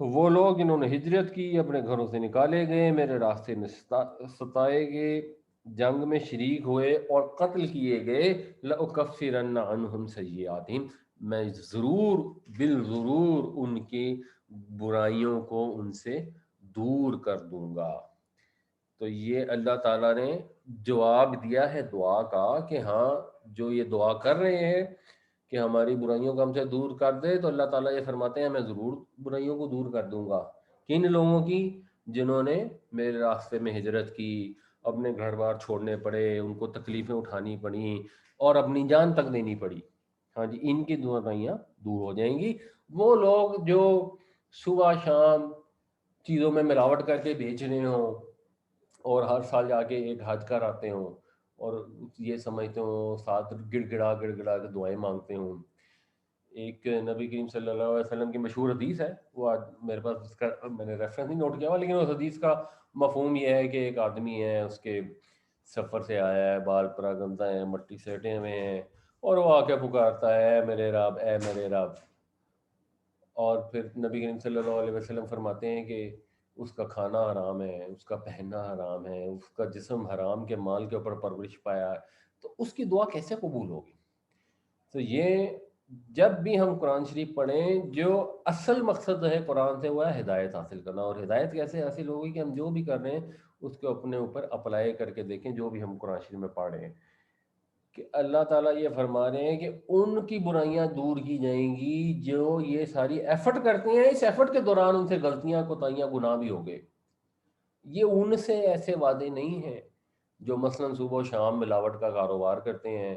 A: تو وہ لوگ جنہوں نے ہجرت کی، اپنے گھروں سے نکالے گئے، میرے راستے میں ستائے گئے، جنگ میں شریک ہوئے اور قتل کیے گئے، لَأُكَفِّرَنَّ عَنْهُمْ سَيِّئَاتِهِمْ، میں ضرور بالضرور ان کی برائیوں کو ان سے دور کر دوں گا. تو یہ اللہ تعالیٰ نے جواب دیا ہے دعا کا کہ ہاں جو یہ دعا کر رہے ہیں کہ ہماری برائیوں کو ہم سے دور کر دے، تو اللہ تعالیٰ یہ فرماتے ہیں میں ضرور برائیوں کو دور کر دوں گا. کن لوگوں کی؟ جنہوں نے میرے راستے میں ہجرت کی، اپنے گھر بار چھوڑنے پڑے، ان کو تکلیفیں اٹھانی پڑیں اور اپنی جان تک دینی پڑی. ہاں جی، ان کی برائیاں دور ہو جائیں گی. وہ لوگ جو صبح شام چیزوں میں ملاوٹ کر کے بیچ رہے ہوں اور ہر سال جا کے ایک حج کر آتے ہوں اور یہ سمجھتے ہوں، ساتھ گڑ گڑا کے دعائیں مانگتے ہوں. ایک نبی کریم صلی اللہ علیہ وسلم کی مشہور حدیث ہے، وہ آج میرے پاس اس کا میں نے ریفرنس نہیں نوٹ کیا ہوا، لیکن اس حدیث کا مفہوم یہ ہے کہ ایک آدمی ہے، اس کے سفر سے آیا ہے، بال پرا گندہ ہیں، مٹی سے ہٹے ہوئے ہیں، اور وہ آ کے پکارتا ہے اے میرے رب، اے میرے رب. اور پھر نبی کریم صلی اللہ علیہ وسلم فرماتے ہیں کہ اس کا کھانا حرام ہے، اس کا پہننا حرام ہے، اس کا جسم حرام کے مال کے اوپر پرورش پایا ہے، تو اس کی دعا کیسے قبول ہوگی؟ تو یہ جب بھی ہم قرآن شریف پڑھیں، جو اصل مقصد ہے قرآن سے وہ ہے ہدایت حاصل کرنا. اور ہدایت کیسے حاصل ہوگی؟ کہ ہم جو بھی کر رہے ہیں اس کو اپنے اوپر اپلائی کر کے دیکھیں. جو بھی ہم قرآن شریف میں پڑھ رہے ہیں کہ اللہ تعالیٰ یہ فرما رہے ہیں کہ ان کی برائیاں دور کی جائیں گی جو یہ ساری ایفرٹ کرتے ہیں. اس ایفرٹ کے دوران ان سے غلطیاں، کوتاہیاں، گناہ بھی ہو گئے. یہ ان سے ایسے وعدے نہیں ہیں جو مثلاً صبح و شام ملاوٹ کا کاروبار کرتے ہیں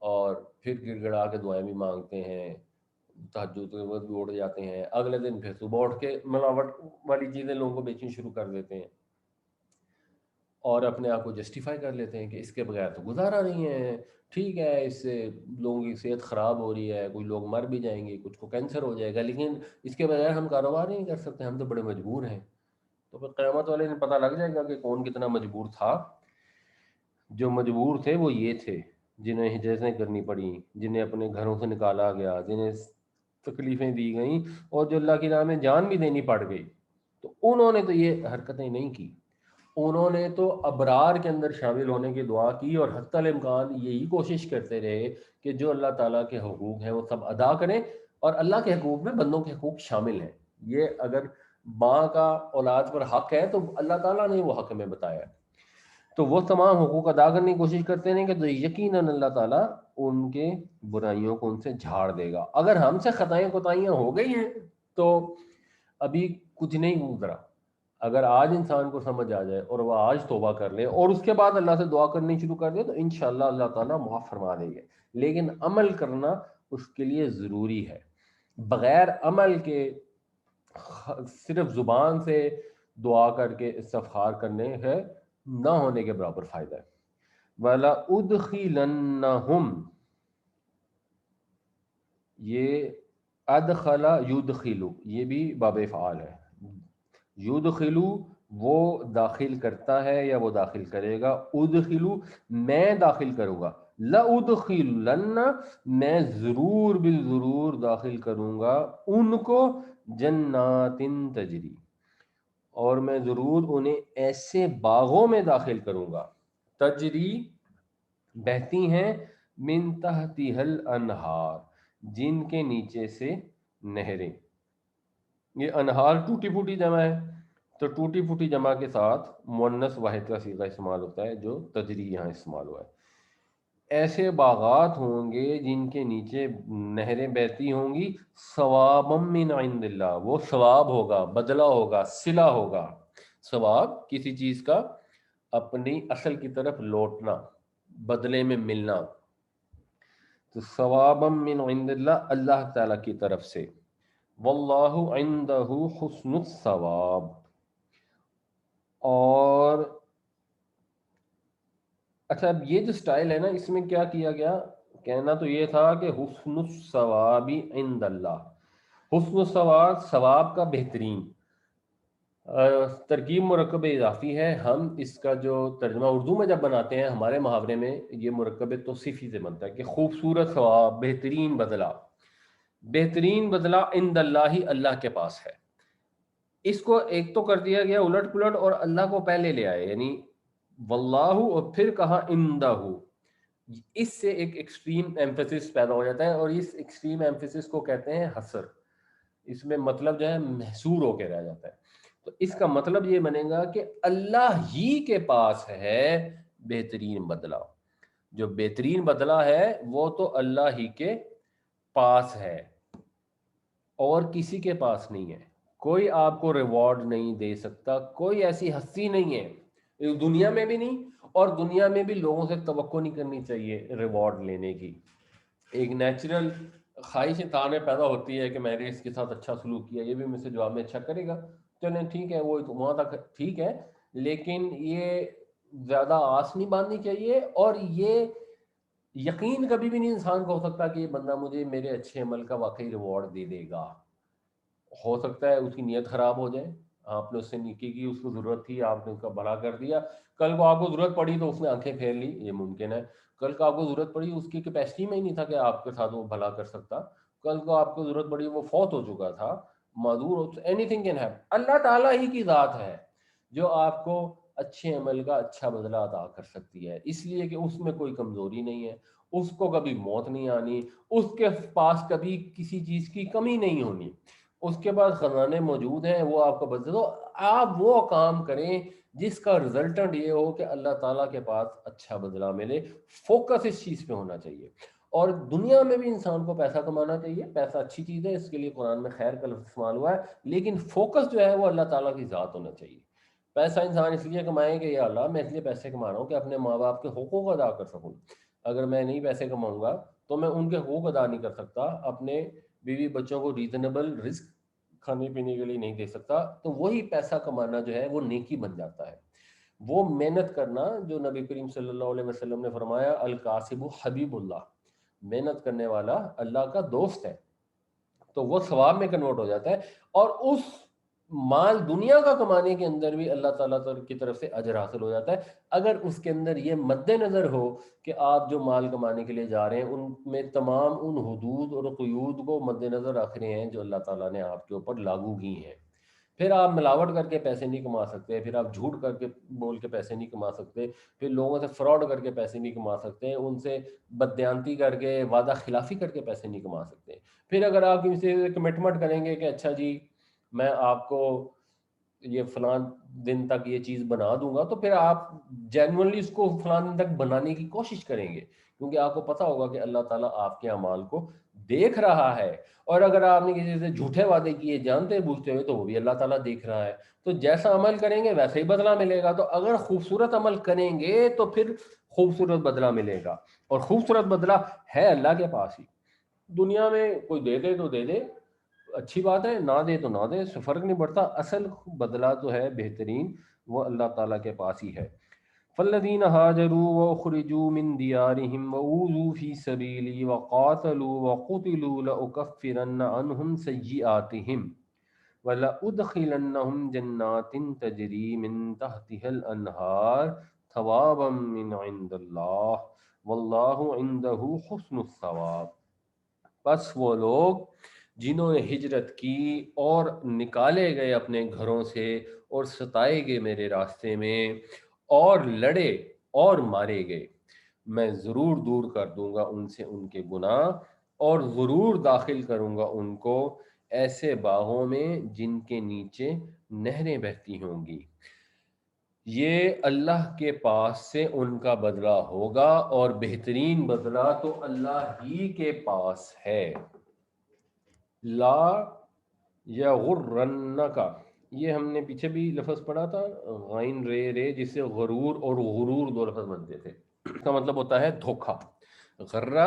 A: اور پھر گڑ گڑا کے دعائیں بھی مانگتے ہیں، تہجد کے وقت بھی اٹھ جاتے ہیں، اگلے دن پھر صبح اٹھ کے ملاوٹ والی چیزیں لوگوں کو بیچنی شروع کر دیتے ہیں اور اپنے آپ کو جسٹیفائی کر لیتے ہیں کہ اس کے بغیر تو گزارا نہیں ہے. ٹھیک ہے، اس سے لوگوں کی صحت خراب ہو رہی ہے، کچھ لوگ مر بھی جائیں گے، کچھ کو کینسر ہو جائے گا، لیکن اس کے بغیر ہم کاروبار نہیں کر سکتے، ہم تو بڑے مجبور ہیں. تو پھر قیامت والے دن پتہ لگ جائے گا کہ کون کتنا مجبور تھا. جو مجبور تھے وہ یہ تھے جنہیں ہجرتیں کرنی پڑیں، جنہیں اپنے گھروں سے نکالا گیا، جنہیں تکلیفیں دی گئیں اور جو اللہ کی راہ میں جان بھی دینی پڑ گئی. تو انہوں نے تو یہ حرکتیں نہیں کی. انہوں نے تو ابرار کے اندر شامل ہونے کی دعا کی اور حتی الامکان یہی کوشش کرتے رہے کہ جو اللہ تعالیٰ کے حقوق ہیں وہ سب ادا کریں. اور اللہ کے حقوق میں بندوں کے حقوق شامل ہیں. یہ اگر ماں کا اولاد پر حق ہے تو اللہ تعالیٰ نے وہ حق میں بتایا ہے، تو وہ تمام حقوق ادا کرنے کی کوشش کرتے ہیں کہ تو یقیناً اللہ تعالیٰ ان کے برائیوں کو ان سے جھاڑ دے گا. اگر ہم سے خطائیں کوتاہیاں ہو گئی ہیں تو ابھی کچھ نہیں گزرا. اگر آج انسان کو سمجھ آ جائے اور وہ آج توبہ کر لے اور اس کے بعد اللہ سے دعا کرنی شروع کر دے تو انشاءاللہ اللہ تعالیٰ معاف فرما دے گے. لیکن عمل کرنا اس کے لیے ضروری ہے. بغیر عمل کے صرف زبان سے دعا کر کے استغفار کرنے ہے نہ ہونے کے برابر فائدہ ہے. وَلَا أُدْخِلَنَّهُمْ، یہ ادخل یدخلو یہ بھی باب فعال ہے. یدخلو وہ داخل کرتا ہے یا وہ داخل کرے گا، ادخلو میں داخل کروں گا، لَأُدْخِلَنَّ میں ضرور بالضرور داخل کروں گا ان کو جنات تجری، اور میں ضرور انہیں ایسے باغوں میں داخل کروں گا، تجری بہتی ہیں، من تحتها الانہار جن کے نیچے سے نہریں. یہ انہار ٹوٹی پھوٹی جمع ہے، تو ٹوٹی پھوٹی جمع کے ساتھ مؤنث واحد کا صیغہ استعمال ہوتا ہے جو تجری یہاں استعمال ہوا ہے. ایسے باغات ہوں گے جن کے نیچے نہریں بہتی ہوں گی، ثوابا من عند اللہ، وہ ثواب ہوگا، بدلہ ہوگا، صلہ ہوگا. ثواب کسی چیز کا اپنی اصل کی طرف لوٹنا، بدلے میں ملنا. تو ثوابا من عند اللہ، اللہ تعالیٰ کی طرف سے. واللہ عندہ حسن الثواب، اور اچھا اب یہ جو سٹائل ہے نا، اس میں کیا کیا گیا، کہنا تو یہ تھا کہ حسن الثواب عند اللہ، حسن الثواب ثواب کا بہترین، ترکیب مرکب اضافی ہے، ہم اس کا جو ترجمہ اردو میں جب بناتے ہیں ہمارے محاورے میں یہ مرکب توصیفی سے بنتا ہے کہ خوبصورت ثواب، بہترین بدلہ، بہترین بدلہ عند اللہ، اللہ کے پاس ہے۔ اس کو ایک تو کر دیا گیا الٹ پلٹ اور اللہ کو پہلے لے آئے، یعنی واللہ اور پھر کہا اندہ، اس سے ایک ایکسٹریم ایمفیسس پیدا ہو جاتا ہے، اور اس ایکسٹریم ایمفیسس کو کہتے ہیں حصر، اس میں مطلب جو ہے محصور ہو کے رہ جاتا ہے۔ تو اس کا مطلب یہ بنے گا کہ اللہ ہی کے پاس ہے بہترین بدلہ، جو بہترین بدلہ ہے وہ تو اللہ ہی کے پاس ہے اور کسی کے پاس نہیں ہے، کوئی آپ کو ریوارڈ نہیں دے سکتا، کوئی ایسی ہستی نہیں ہے دنیا میں بھی نہیں، اور دنیا میں بھی لوگوں سے توقع نہیں کرنی چاہیے ریوارڈ لینے کی۔ ایک نیچرل خواہش انسان میں پیدا ہوتی ہے کہ میں نے اس کے ساتھ اچھا سلوک کیا، یہ بھی مجھ سے جواب میں اچھا کرے گا، چلیں ٹھیک ہے، وہ وہاں تک ٹھیک ہے، لیکن یہ زیادہ آس نہیں باندھنی چاہیے، اور یہ یقین کبھی بھی نہیں انسان کو ہو سکتا کہ یہ بندہ مجھے میرے اچھے عمل کا واقعی ریوارڈ دے دے گا۔ ہو سکتا ہے اس کی نیت خراب ہو جائے، آپ نے اس سے نیکی کی، اس کو ضرورت تھی، آپ نے اس کا بھلا کر دیا، کل کو آپ کو ضرورت پڑی تو اس نے آنکھیں پھیر لی، یہ ممکن ہے، کل کو آپ کو ضرورت پڑی اس کی کیپیسٹی میں ہی نہیں تھا کہ آپ کے ساتھ وہ بھلا کر سکتا، کل کو آپ کو ضرورت پڑی وہ فوت ہو چکا تھا، معذور، اینی تھنگ کین ہیپن۔ اللہ تعالیٰ ہی کی ذات ہے جو آپ کو اچھے عمل کا اچھا بدلہ عطا کر سکتی ہے، اس لیے کہ اس میں کوئی کمزوری نہیں ہے، اس کو کبھی موت نہیں آنی، اس کے پاس کبھی کسی چیز کی کمی نہیں ہونی، اس کے پاس خزانے موجود ہیں، وہ آپ کو بدل دو، آپ وہ کام کریں جس کا رزلٹنٹ یہ ہو کہ اللہ تعالیٰ کے پاس اچھا بدلہ ملے، فوکس اس چیز پہ ہونا چاہیے۔ اور دنیا میں بھی انسان کو پیسہ کمانا چاہیے، پیسہ اچھی چیز ہے، اس کے لیے قرآن میں خیر کا لفظ استعمال ہوا ہے، لیکن فوکس جو ہے وہ اللہ تعالیٰ کی ذات ہونا چاہیے۔ پیسہ انسان اس لیے کمائے کہ یا اللہ میں اس لیے پیسے کما رہا ہوں کہ اپنے ماں باپ کے حقوق ادا کر سکوں، اگر میں نہیں پیسے کماؤں گا تو میں ان کے حقوق ادا نہیں کر سکتا، اپنے بیوی بچوں کو ریزنیبل رزق کھانے پینے کے لیے نہیں دے سکتا، تو وہی پیسہ کمانا جو ہے وہ نیکی بن جاتا ہے۔ وہ محنت کرنا جو نبی کریم صلی اللہ علیہ وسلم نے فرمایا القاسب حبیب اللہ، محنت کرنے والا اللہ کا دوست ہے، تو وہ ثواب میں کنورٹ ہو جاتا ہے، اور اس مال دنیا کا کمانے کے اندر بھی اللہ تعالیٰ کی طرف سے اجر حاصل ہو جاتا ہے، اگر اس کے اندر یہ مد نظر ہو کہ آپ جو مال کمانے کے لیے جا رہے ہیں ان میں تمام ان حدود اور قیود کو مد نظر رکھ رہے ہیں جو اللہ تعالیٰ نے آپ کے اوپر لاگو کی ہیں۔ پھر آپ ملاوٹ کر کے پیسے نہیں کما سکتے، پھر آپ جھوٹ کر کے بول کے پیسے نہیں کما سکتے، پھر لوگوں سے فراڈ کر کے پیسے نہیں کما سکتے، ان سے بددیانتی کر کے وعدہ خلافی کر کے پیسے نہیں کما سکتے۔ پھر اگر آپ کسی سے کمٹمنٹ کریں گے کہ اچھا جی میں آپ کو یہ فلاں دن تک یہ چیز بنا دوں گا، تو پھر آپ جینوئنلی اس کو فلاں دن تک بنانے کی کوشش کریں گے، کیونکہ آپ کو پتا ہوگا کہ اللہ تعالیٰ آپ کے اعمال کو دیکھ رہا ہے، اور اگر آپ نے کسی سے جھوٹے وعدے کیے جانتے بوجھتے ہوئے تو وہ بھی اللہ تعالیٰ دیکھ رہا ہے، تو جیسا عمل کریں گے ویسا ہی بدلہ ملے گا۔ تو اگر خوبصورت عمل کریں گے تو پھر خوبصورت بدلہ ملے گا، اور خوبصورت بدلہ ہے اللہ کے پاس ہی، دنیا میں کوئی دے دے تو دے دے، اچھی بات ہے، نہ دے تو نہ دے، اس سے فرق نہیں پڑتا، اصل بدلہ تو ہے بہترین وہ اللہ تعالیٰ کے پاس ہی ہے۔ فالذین ہاجروا واخرجوا من دیارہم واوذوا فی سبیلی وقاتلوا وقتلوا لأکفرن عنہم سیئاتہم وَلَأُدْخِلَنَّهُمْ جَنَّاتٍ تَجْرِي مِن تَحْتِهَا الْأَنْهَارُ ثَوَابًا مِّنْ عِندِ اللَّهِ وَاللَّهُ عِندَهُ حُسْنُ الثَّوَابِ۔ بس وہ لوگ جنہوں نے ہجرت کی اور نکالے گئے اپنے گھروں سے اور ستائے گئے میرے راستے میں اور لڑے اور مارے گئے، میں ضرور دور کر دوں گا ان سے ان کے گناہ، اور ضرور داخل کروں گا ان کو ایسے باغوں میں جن کے نیچے نہریں بہتی ہوں گی، یہ اللہ کے پاس سے ان کا بدلہ ہوگا، اور بہترین بدلہ تو اللہ ہی کے پاس ہے۔ لا یغرنک، یہ ہم نے پیچھے بھی لفظ پڑھا تھا، غین رے رے، جس سے غرور اور غرور دو لفظ بنتے تھے، اس کا مطلب ہوتا ہے دھوکا، غرہ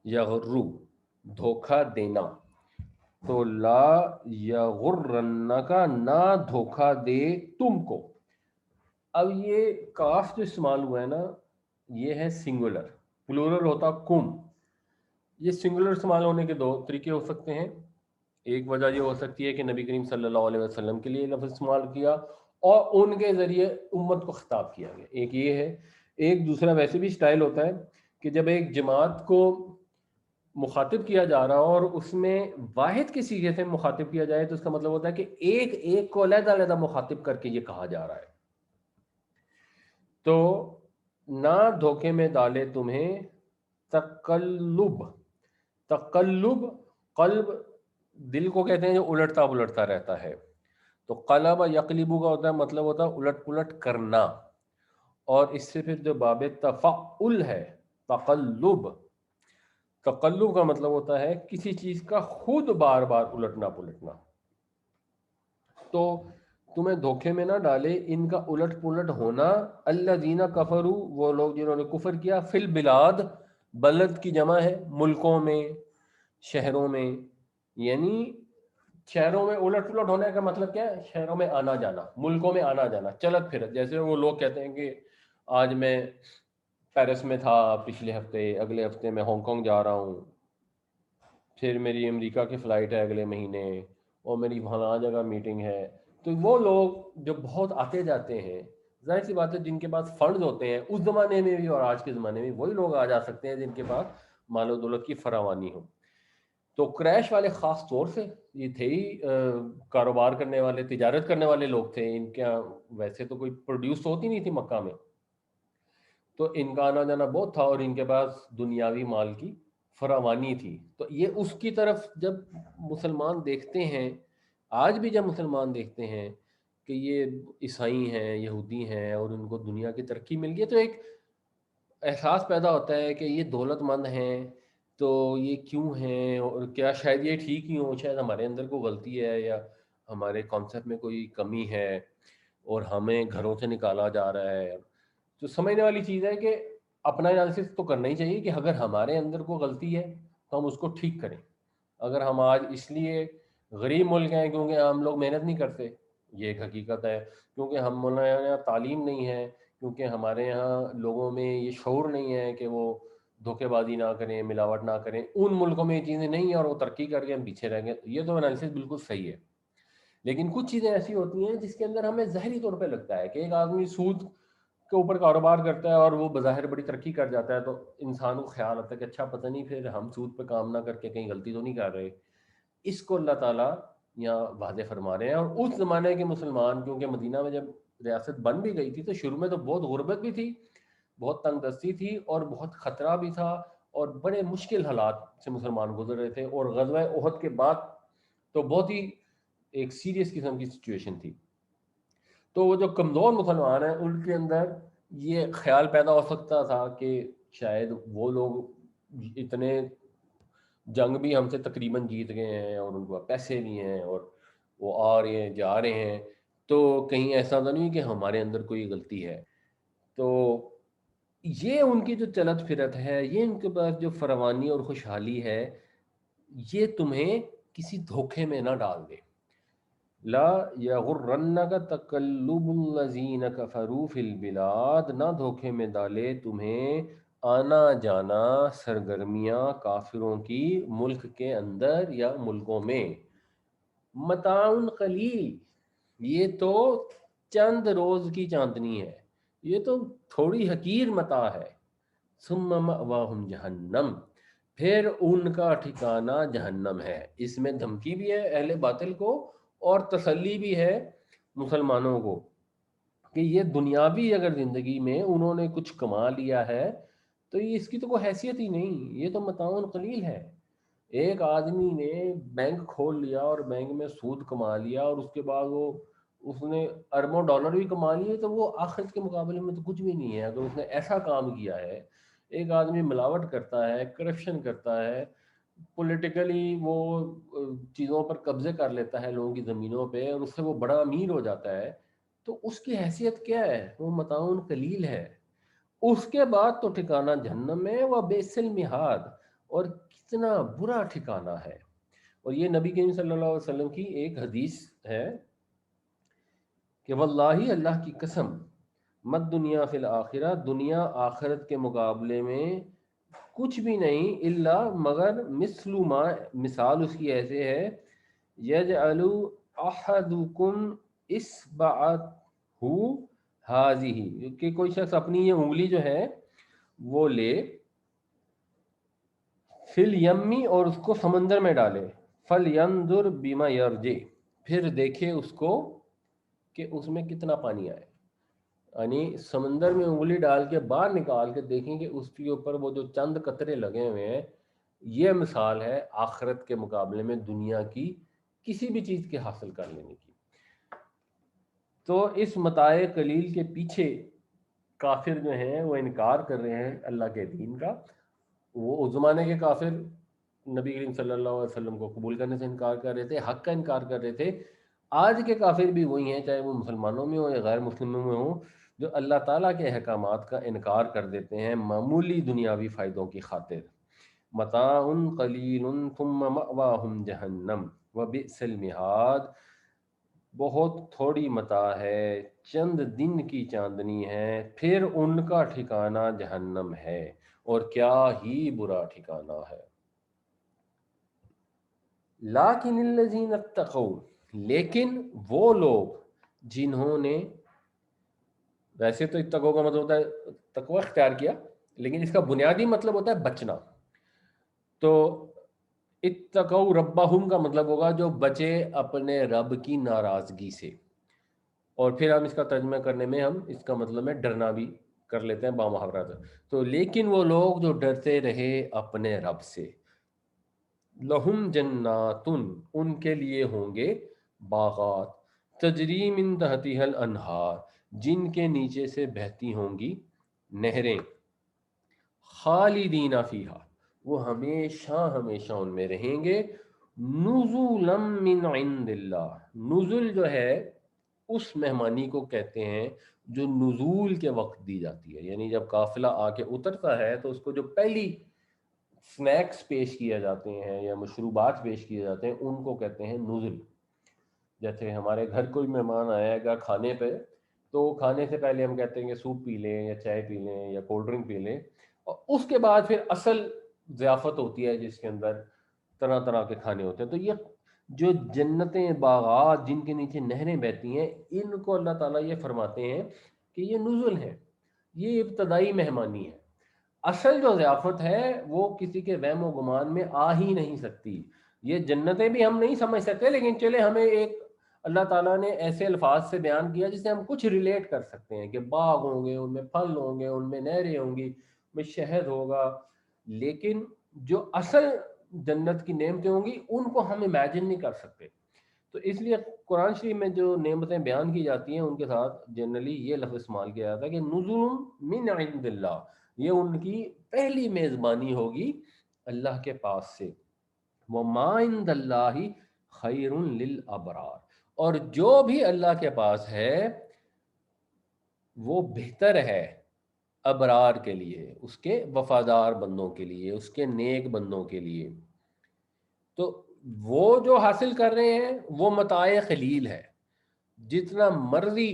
A: یغرو، دھوکا دینا، تو لا یغرنک، نہ دھوکا دے تم کو۔ اب یہ کاف جو استعمال ہوا ہے نا، یہ ہے سنگولر. پلورل ہوتا کم. یہ سنگولر استعمال ہونے کے دو طریقے ہو سکتے ہیں. ایک وجہ یہ ہو سکتی ہے کہ نبی کریم صلی اللہ علیہ وسلم کے لیے لفظ استعمال کیا اور ان کے ذریعے امت کو خطاب کیا گیا. ایک یہ ہے. ایک دوسرا ویسے بھی سٹائل ہوتا ہے کہ جب ایک جماعت کو مخاطب کیا جا رہا ہو اور اس میں واحد کے صیغے سے مخاطب کیا جائے تو اس کا مطلب ہوتا ہے کہ ایک ایک کو علیحدہ علیحدہ مخاطب کر کے یہ کہا جا رہا ہے. تو نہ دھوکے میں ڈالے تمہیں تقلب. تقلب قلب دل کو کہتے ہیں جو الٹتا پلٹتا رہتا ہے. تو قلب یقلبو کا ہوتا ہے مطلب ہوتا ہے الٹ پلٹ کرنا. اور اس سے پھر جو باب تفعل ہے تقلب. تقلب کا مطلب ہوتا ہے کسی چیز کا خود بار بار الٹنا پلٹنا. تو تمہیں دھوکے میں نہ ڈالے ان کا الٹ پلٹ ہونا. الذین کفروا وہ لوگ جنہوں نے کفر کیا. فی البلاد بلد کی جمع ہے ملکوں میں شہروں میں. یعنی شہروں میں الٹ پلٹ ہونے کا مطلب کیا ہے؟ شہروں میں آنا جانا ملکوں میں آنا جانا چلت پھرت. جیسے وہ لوگ کہتے ہیں کہ آج میں پیرس میں تھا پچھلے ہفتے اگلے ہفتے میں ہانگ کانگ جا رہا ہوں پھر میری امریکہ کی فلائٹ ہے اگلے مہینے اور میری فلاں جگہ میٹنگ ہے. تو وہ لوگ جو بہت آتے جاتے ہیں ظاہر سی بات ہے جن کے پاس فنڈز ہوتے ہیں اس زمانے میں بھی اور آج کے زمانے میں وہی لوگ آ جا سکتے ہیں جن کے پاس مال و دولت کی فراوانی ہو. تو کریش والے خاص طور سے یہ تھے ہی کاروبار کرنے والے تجارت کرنے والے لوگ تھے. ان کے ویسے تو کوئی پروڈیوس ہوتی نہیں تھی مکہ میں تو ان کا آنا جانا بہت تھا اور ان کے پاس دنیاوی مال کی فراوانی تھی. تو یہ اس کی طرف جب مسلمان دیکھتے ہیں آج بھی جب مسلمان دیکھتے ہیں کہ یہ عیسائی ہیں یہودی ہیں اور ان کو دنیا کی ترقی مل گئی تو ایک احساس پیدا ہوتا ہے کہ یہ دولت مند ہیں تو یہ کیوں ہیں اور کیا شاید یہ ٹھیک ہی ہوں. شاید ہمارے اندر کوئی غلطی ہے یا ہمارے کانسیپٹ میں کوئی کمی ہے اور ہمیں گھروں سے نکالا جا رہا ہے. تو سمجھنے والی چیز ہے کہ اپنا انالیسس تو کرنا ہی چاہیے کہ اگر ہمارے اندر کوئی غلطی ہے تو ہم اس کو ٹھیک کریں. اگر ہم آج اس لیے غریب ملک ہیں کیونکہ ہم لوگ محنت نہیں کرتے یہ ایک حقیقت ہے. کیونکہ ہم یہاں تعلیم نہیں ہے کیونکہ ہمارے یہاں لوگوں میں یہ شعور نہیں ہے کہ وہ دھوکے بازی نہ کریں ملاوٹ نہ کریں. ان ملکوں میں یہ چیزیں نہیں ہیں اور وہ ترقی کر کے ہم پیچھے رہ گئے. یہ تو انالیسس بالکل صحیح ہے. لیکن کچھ چیزیں ایسی ہوتی ہیں جس کے اندر ہمیں ظاہری طور پہ لگتا ہے کہ ایک آدمی سود کے اوپر کاروبار کرتا ہے اور وہ بظاہر بڑی ترقی کر جاتا ہے تو انسان کو خیال آتا ہے کہ اچھا پتہ نہیں پھر ہم سود پہ کام نہ کر کے کہیں غلطی تو نہیں کر رہے. اس کو اللہ تعالیٰ یہاں واضح فرما رہے ہیں. اور اس زمانے کے مسلمان کیونکہ مدینہ میں جب ریاست بن بھی گئی تھی تو شروع میں تو بہت غربت بھی تھی بہت تنگ دستی تھی اور بہت خطرہ بھی تھا اور بڑے مشکل حالات سے مسلمان گزر رہے تھے. اور غزوہ احد کے بعد تو بہت ہی ایک سیریس قسم کی سچویشن تھی. تو وہ جو کمزور مسلمان ہیں ان کے اندر یہ خیال پیدا ہو سکتا تھا کہ شاید وہ لوگ اتنے جنگ بھی ہم سے تقریباً جیت گئے ہیں اور ان کو پیسے بھی ہیں اور وہ آ رہے ہیں جا رہے ہیں تو کہیں ایسا تو نہیں کہ ہمارے اندر کوئی غلطی ہے. تو یہ ان کی جو چلت پھرت ہے یہ ان کے پاس جو فراوانی اور خوشحالی ہے یہ تمہیں کسی دھوکے میں نہ ڈال دے. لا یغرنک تقلب الذین کفروا فی البلاد نہ دھوکے میں ڈالے تمہیں آنا جانا سرگرمیاں کافروں کی ملک کے اندر یا ملکوں میں. متاع قلیل یہ تو چند روز کی چاندنی ہے یہ تو تھوڑی حقیر متاع ہے. ثم مأواہم جہنم پھر ان کا ٹھکانہ جہنم ہے. اس میں دھمکی بھی ہے اہل باطل کو اور تسلی بھی ہے مسلمانوں کو کہ یہ دنیاوی اگر زندگی میں انہوں نے کچھ کما لیا ہے تو یہ اس کی تو کوئی حیثیت ہی نہیں. یہ تو متاع قلیل ہے. ایک آدمی نے بینک کھول لیا اور بینک میں سود کما لیا اور اس کے بعد وہ اس نے اربوں ڈالر بھی کما لیے تو وہ آخرت کے مقابلے میں تو کچھ بھی نہیں ہے. اگر اس نے ایسا کام کیا ہے ایک آدمی ملاوٹ کرتا ہے کرپشن کرتا ہے پولیٹیکلی وہ چیزوں پر قبضے کر لیتا ہے لوگوں کی زمینوں پہ اور اس سے وہ بڑا امیر ہو جاتا ہے تو اس کی حیثیت کیا ہے؟ وہ متاع قلیل ہے. اس کے بعد تو ٹھکانہ جہنم ہے. وہ بئس المہاد اور کتنا برا ٹھکانہ ہے. اور یہ نبی کریم صلی اللہ علیہ وسلم کی ایک حدیث ہے کہ واللہ اللہ کی قسم مت دنیا فی الآخرہ، دنیا آخرت کے مقابلے میں کچھ بھی نہیں، الا مگر مثل ما، مثال اس کی ایسے ہے، یجعل احدکم اصبعہ ہذہ، کہ کوئی شخص اپنی یہ انگلی جو ہے وہ لے، فل یمی، اور اس کو سمندر میں ڈالے، فل ینظر بما یرجع، پھر دیکھے اس کو کہ اس میں کتنا پانی آئے، یعنی سمندر میں انگلی ڈال کے باہر نکال کے دیکھیں کہ اس کے اوپر وہ جو چند قطرے لگے ہوئے ہیں، یہ مثال ہے آخرت کے مقابلے میں دنیا کی کسی بھی چیز کے حاصل کر لینے کی۔ تو اس متاع قلیل کے پیچھے کافر جو ہیں وہ انکار کر رہے ہیں اللہ کے دین کا۔ وہ اس زمانے کے کافر نبی کریم صلی اللہ علیہ وسلم کو قبول کرنے سے انکار کر رہے تھے، حق کا انکار کر رہے تھے۔ آج کے کافر بھی وہی ہیں، چاہے وہ مسلمانوں میں ہوں یا غیر مسلموں میں ہوں، جو اللہ تعالیٰ کے احکامات کا انکار کر دیتے ہیں معمولی دنیاوی فائدوں کی خاطر۔ متاع قلیل ثم مأواہم جہنم وبئس المہاد، بہت تھوڑی متاع ہے، چند دن کی چاندنی ہے، پھر ان کا ٹھکانہ جہنم ہے، اور کیا ہی برا ٹھکانہ ہے۔ لیکن الذین اتقوا، لیکن وہ لوگ جنہوں نے، ویسے تو اتقوا کا مطلب ہوتا ہے تقوی اختیار کیا، لیکن اس کا بنیادی مطلب ہوتا ہے بچنا۔ تو اتقوا ربہم کا مطلب ہوگا جو بچے اپنے رب کی ناراضگی سے، اور پھر ہم اس کا ترجمہ کرنے میں ہم اس کا مطلب ہے ڈرنا بھی کر لیتے ہیں بامحاورہ سے۔ تو لیکن وہ لوگ جو ڈرتے رہے اپنے رب سے، لہم جناتن، ان کے لیے ہوں گے باغات، تجری من تحتها الانہار، جن کے نیچے سے بہتی ہوں گی نہریں، خالدین فیہا، وہ ہمیشہ ہمیشہ ان میں رہیں گے، نزلا من عند اللہ، نزل جو ہے اس مہمانی کو کہتے ہیں جو نزول کے وقت دی جاتی ہے، یعنی جب قافلہ آ کے اترتا ہے تو اس کو جو پہلی سنیکس پیش کیے جاتے ہیں یا مشروبات پیش کیے جاتے ہیں ان کو کہتے ہیں نزل۔ جیسے ہمارے گھر کوئی مہمان آئے گا کھانے پہ، تو کھانے سے پہلے ہم کہتے ہیں کہ سوپ پی لیں یا چائے پی لیں یا کولڈ ڈرنک پی لیں، اور اس کے بعد پھر اصل ضیافت ہوتی ہے جس کے اندر طرح طرح کے کھانے ہوتے ہیں۔ تو یہ جو جنتیں، باغات جن کے نیچے نہریں بہتی ہیں، ان کو اللہ تعالیٰ یہ فرماتے ہیں کہ یہ نزل ہے، یہ ابتدائی مہمانی ہے۔ اصل جو ضیافت ہے وہ کسی کے وہم و گمان میں آ ہی نہیں سکتی۔ یہ جنتیں بھی ہم نہیں سمجھ سکتے، لیکن چلے ہمیں ایک اللہ تعالیٰ نے ایسے الفاظ سے بیان کیا جسے ہم کچھ ریلیٹ کر سکتے ہیں کہ باغ ہوں گے، ان میں پھل ہوں گے، ان میں نہریں ہوں گی، ان میں شہد ہوگا، لیکن جو اصل جنت کی نعمتیں ہوں گی ان کو ہم امیجن نہیں کر سکتے۔ تو اس لیے قرآن شریف میں جو نعمتیں بیان کی جاتی ہیں ان کے ساتھ جنرلی یہ لفظ استعمال کیا جاتا ہے کہ نزل من عند اللہ، یہ ان کی پہلی میزبانی ہوگی اللہ کے پاس سے۔ وما عند اللہ خیر للابرار، اور جو بھی اللہ کے پاس ہے وہ بہتر ہے ابرار کے لیے، اس کے وفادار بندوں کے لیے، اس کے نیک بندوں کے لیے۔ تو وہ جو حاصل کر رہے ہیں وہ متاع قلیل ہے، جتنا مرضی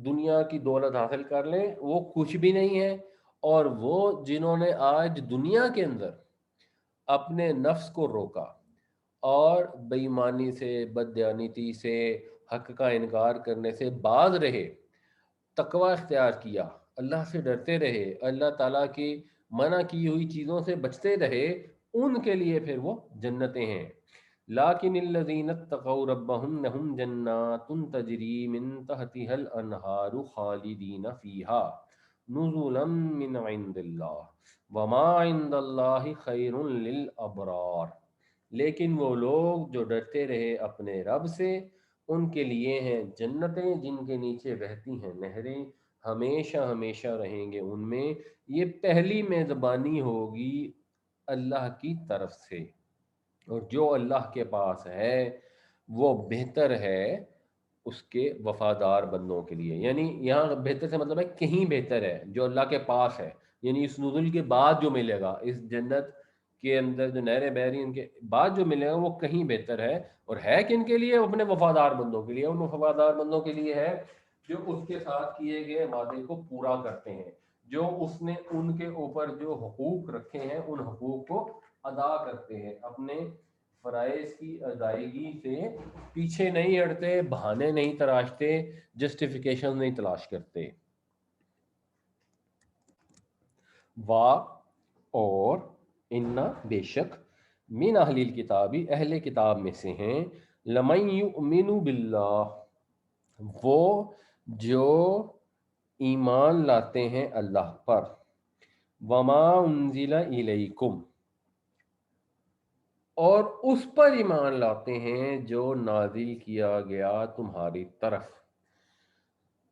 A: دنیا کی دولت حاصل کر لیں وہ کچھ بھی نہیں ہے۔ اور وہ جنہوں نے آج دنیا کے اندر اپنے نفس کو روکا اور بےایمانی سے، بددیانتی سے، حق کا انکار کرنے سے باز رہے، تقوی اختیار کیا، اللہ سے ڈرتے رہے، اللہ تعالیٰ کی منع کی ہوئی چیزوں سے بچتے رہے، ان کے لیے پھر وہ جنتیں ہیں۔ لیکن الذین اتقوا ربهم لهم جنات تجری من تحتها الانہار خالدین فیہا نزلا من عند اللہ وما عند اللہ خیر للابرار، لیکن وہ لوگ جو ڈرتے رہے اپنے رب سے، ان کے لیے ہیں جنتیں جن کے نیچے بہتی ہیں نہریں، ہمیشہ ہمیشہ رہیں گے ان میں۔ یہ پہلی میزبانی ہوگی اللہ کی طرف سے، اور جو اللہ کے پاس ہے وہ بہتر ہے اس کے وفادار بندوں کے لیے۔ یعنی یہاں بہتر سے مطلب ہے کہیں بہتر ہے جو اللہ کے پاس ہے، یعنی اس نزول کے بعد جو ملے گا، اس جنت کے اندر جو نہریں بہ رہی ہیں ان کے بعد جو ملے گا وہ کہیں بہتر ہے۔ اور ہے کن کے لیے؟ اپنے وفادار بندوں کے لیے۔ ان وفادار بندوں کے لیے ہے جو اس کے ساتھ کیے گئے وعدے کو پورا کرتے ہیں، جو اس نے ان کے اوپر جو حقوق رکھے ہیں ان حقوق کو ادا کرتے ہیں، اپنے فرائض کی ادائیگی سے پیچھے نہیں ہٹتے، بہانے نہیں تراشتے، جسٹیفیکیشن نہیں تلاش کرتے۔ وا اور انا بے شک من اہل الکتابی اہل کتاب میں سے ہیں، لمن یؤمن باللہ وہ جو ایمان لاتے ہیں اللہ پر، وما انزل الیکم اور اس پر ایمان لاتے ہیں جو نازل کیا گیا تمہاری طرف،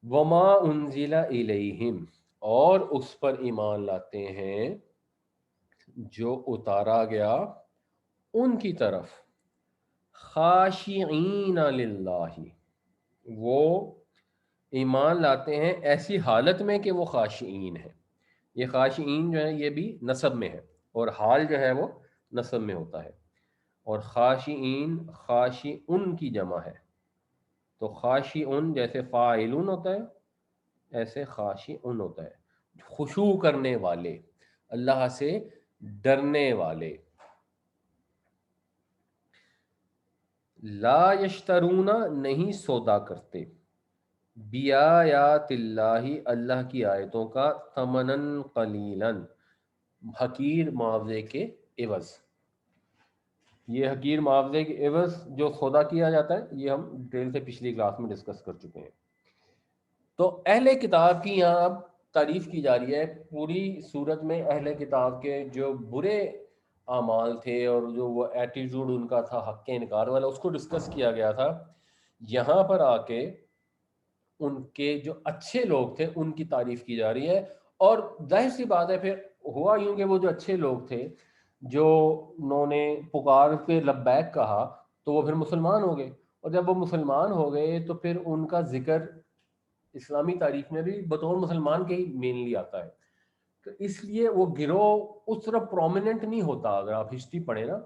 A: وما انزل الیہم اور اس پر ایمان لاتے ہیں جو اتارا گیا ان کی طرف، خاشعین للہ وہ ایمان لاتے ہیں ایسی حالت میں کہ وہ خاشعین ہیں۔ یہ خاشعین جو ہے یہ بھی نسب میں ہے، اور حال جو ہے وہ نسب میں ہوتا ہے، اور خاشعین خاشعن کی جمع ہے، تو خاشعن جیسے فاعلون ہوتا ہے ایسے خاشعن ہوتا ہے، خشوع کرنے والے، اللہ سے ڈرنے والے۔ لا یشترون نہیں سودا کرتے، بیایات اللہ اللہ کی آیتوں کا، ثمنن قلیلا حقیر معاوضے کے عوض۔ یہ حقیر معاوضے کے عوض جو سودا کیا جاتا ہے یہ ہم ڈیٹیل سے پچھلی کلاس میں ڈسکس کر چکے ہیں۔ تو اہل کتاب کی یہاں اب تعریف کی جا رہی ہے، پوری صورت میں اہل کتاب کے جو برے اعمال تھے اور جو وہ ایٹیٹیوڈ ان کا تھا حق کے انکار والا، اس کو ڈسکس کیا گیا تھا۔ یہاں پر آ کے ان کے جو اچھے لوگ تھے ان کی تعریف کی جا رہی ہے، اور ظاہر سی بات ہے پھر ہوا یوں کہ وہ جو اچھے لوگ تھے جو انہوں نے پکار پہ لبیک کہا تو وہ پھر مسلمان ہو گئے، اور جب وہ مسلمان ہو گئے تو پھر ان کا ذکر اسلامی تاریخ میں بھی بطور مسلمان کے ہی مینلی آتا ہے، تو اس لیے وہ گروہ اس طرح پرومیننٹ نہیں ہوتا اگر آپ ہسٹری پڑھیں نا،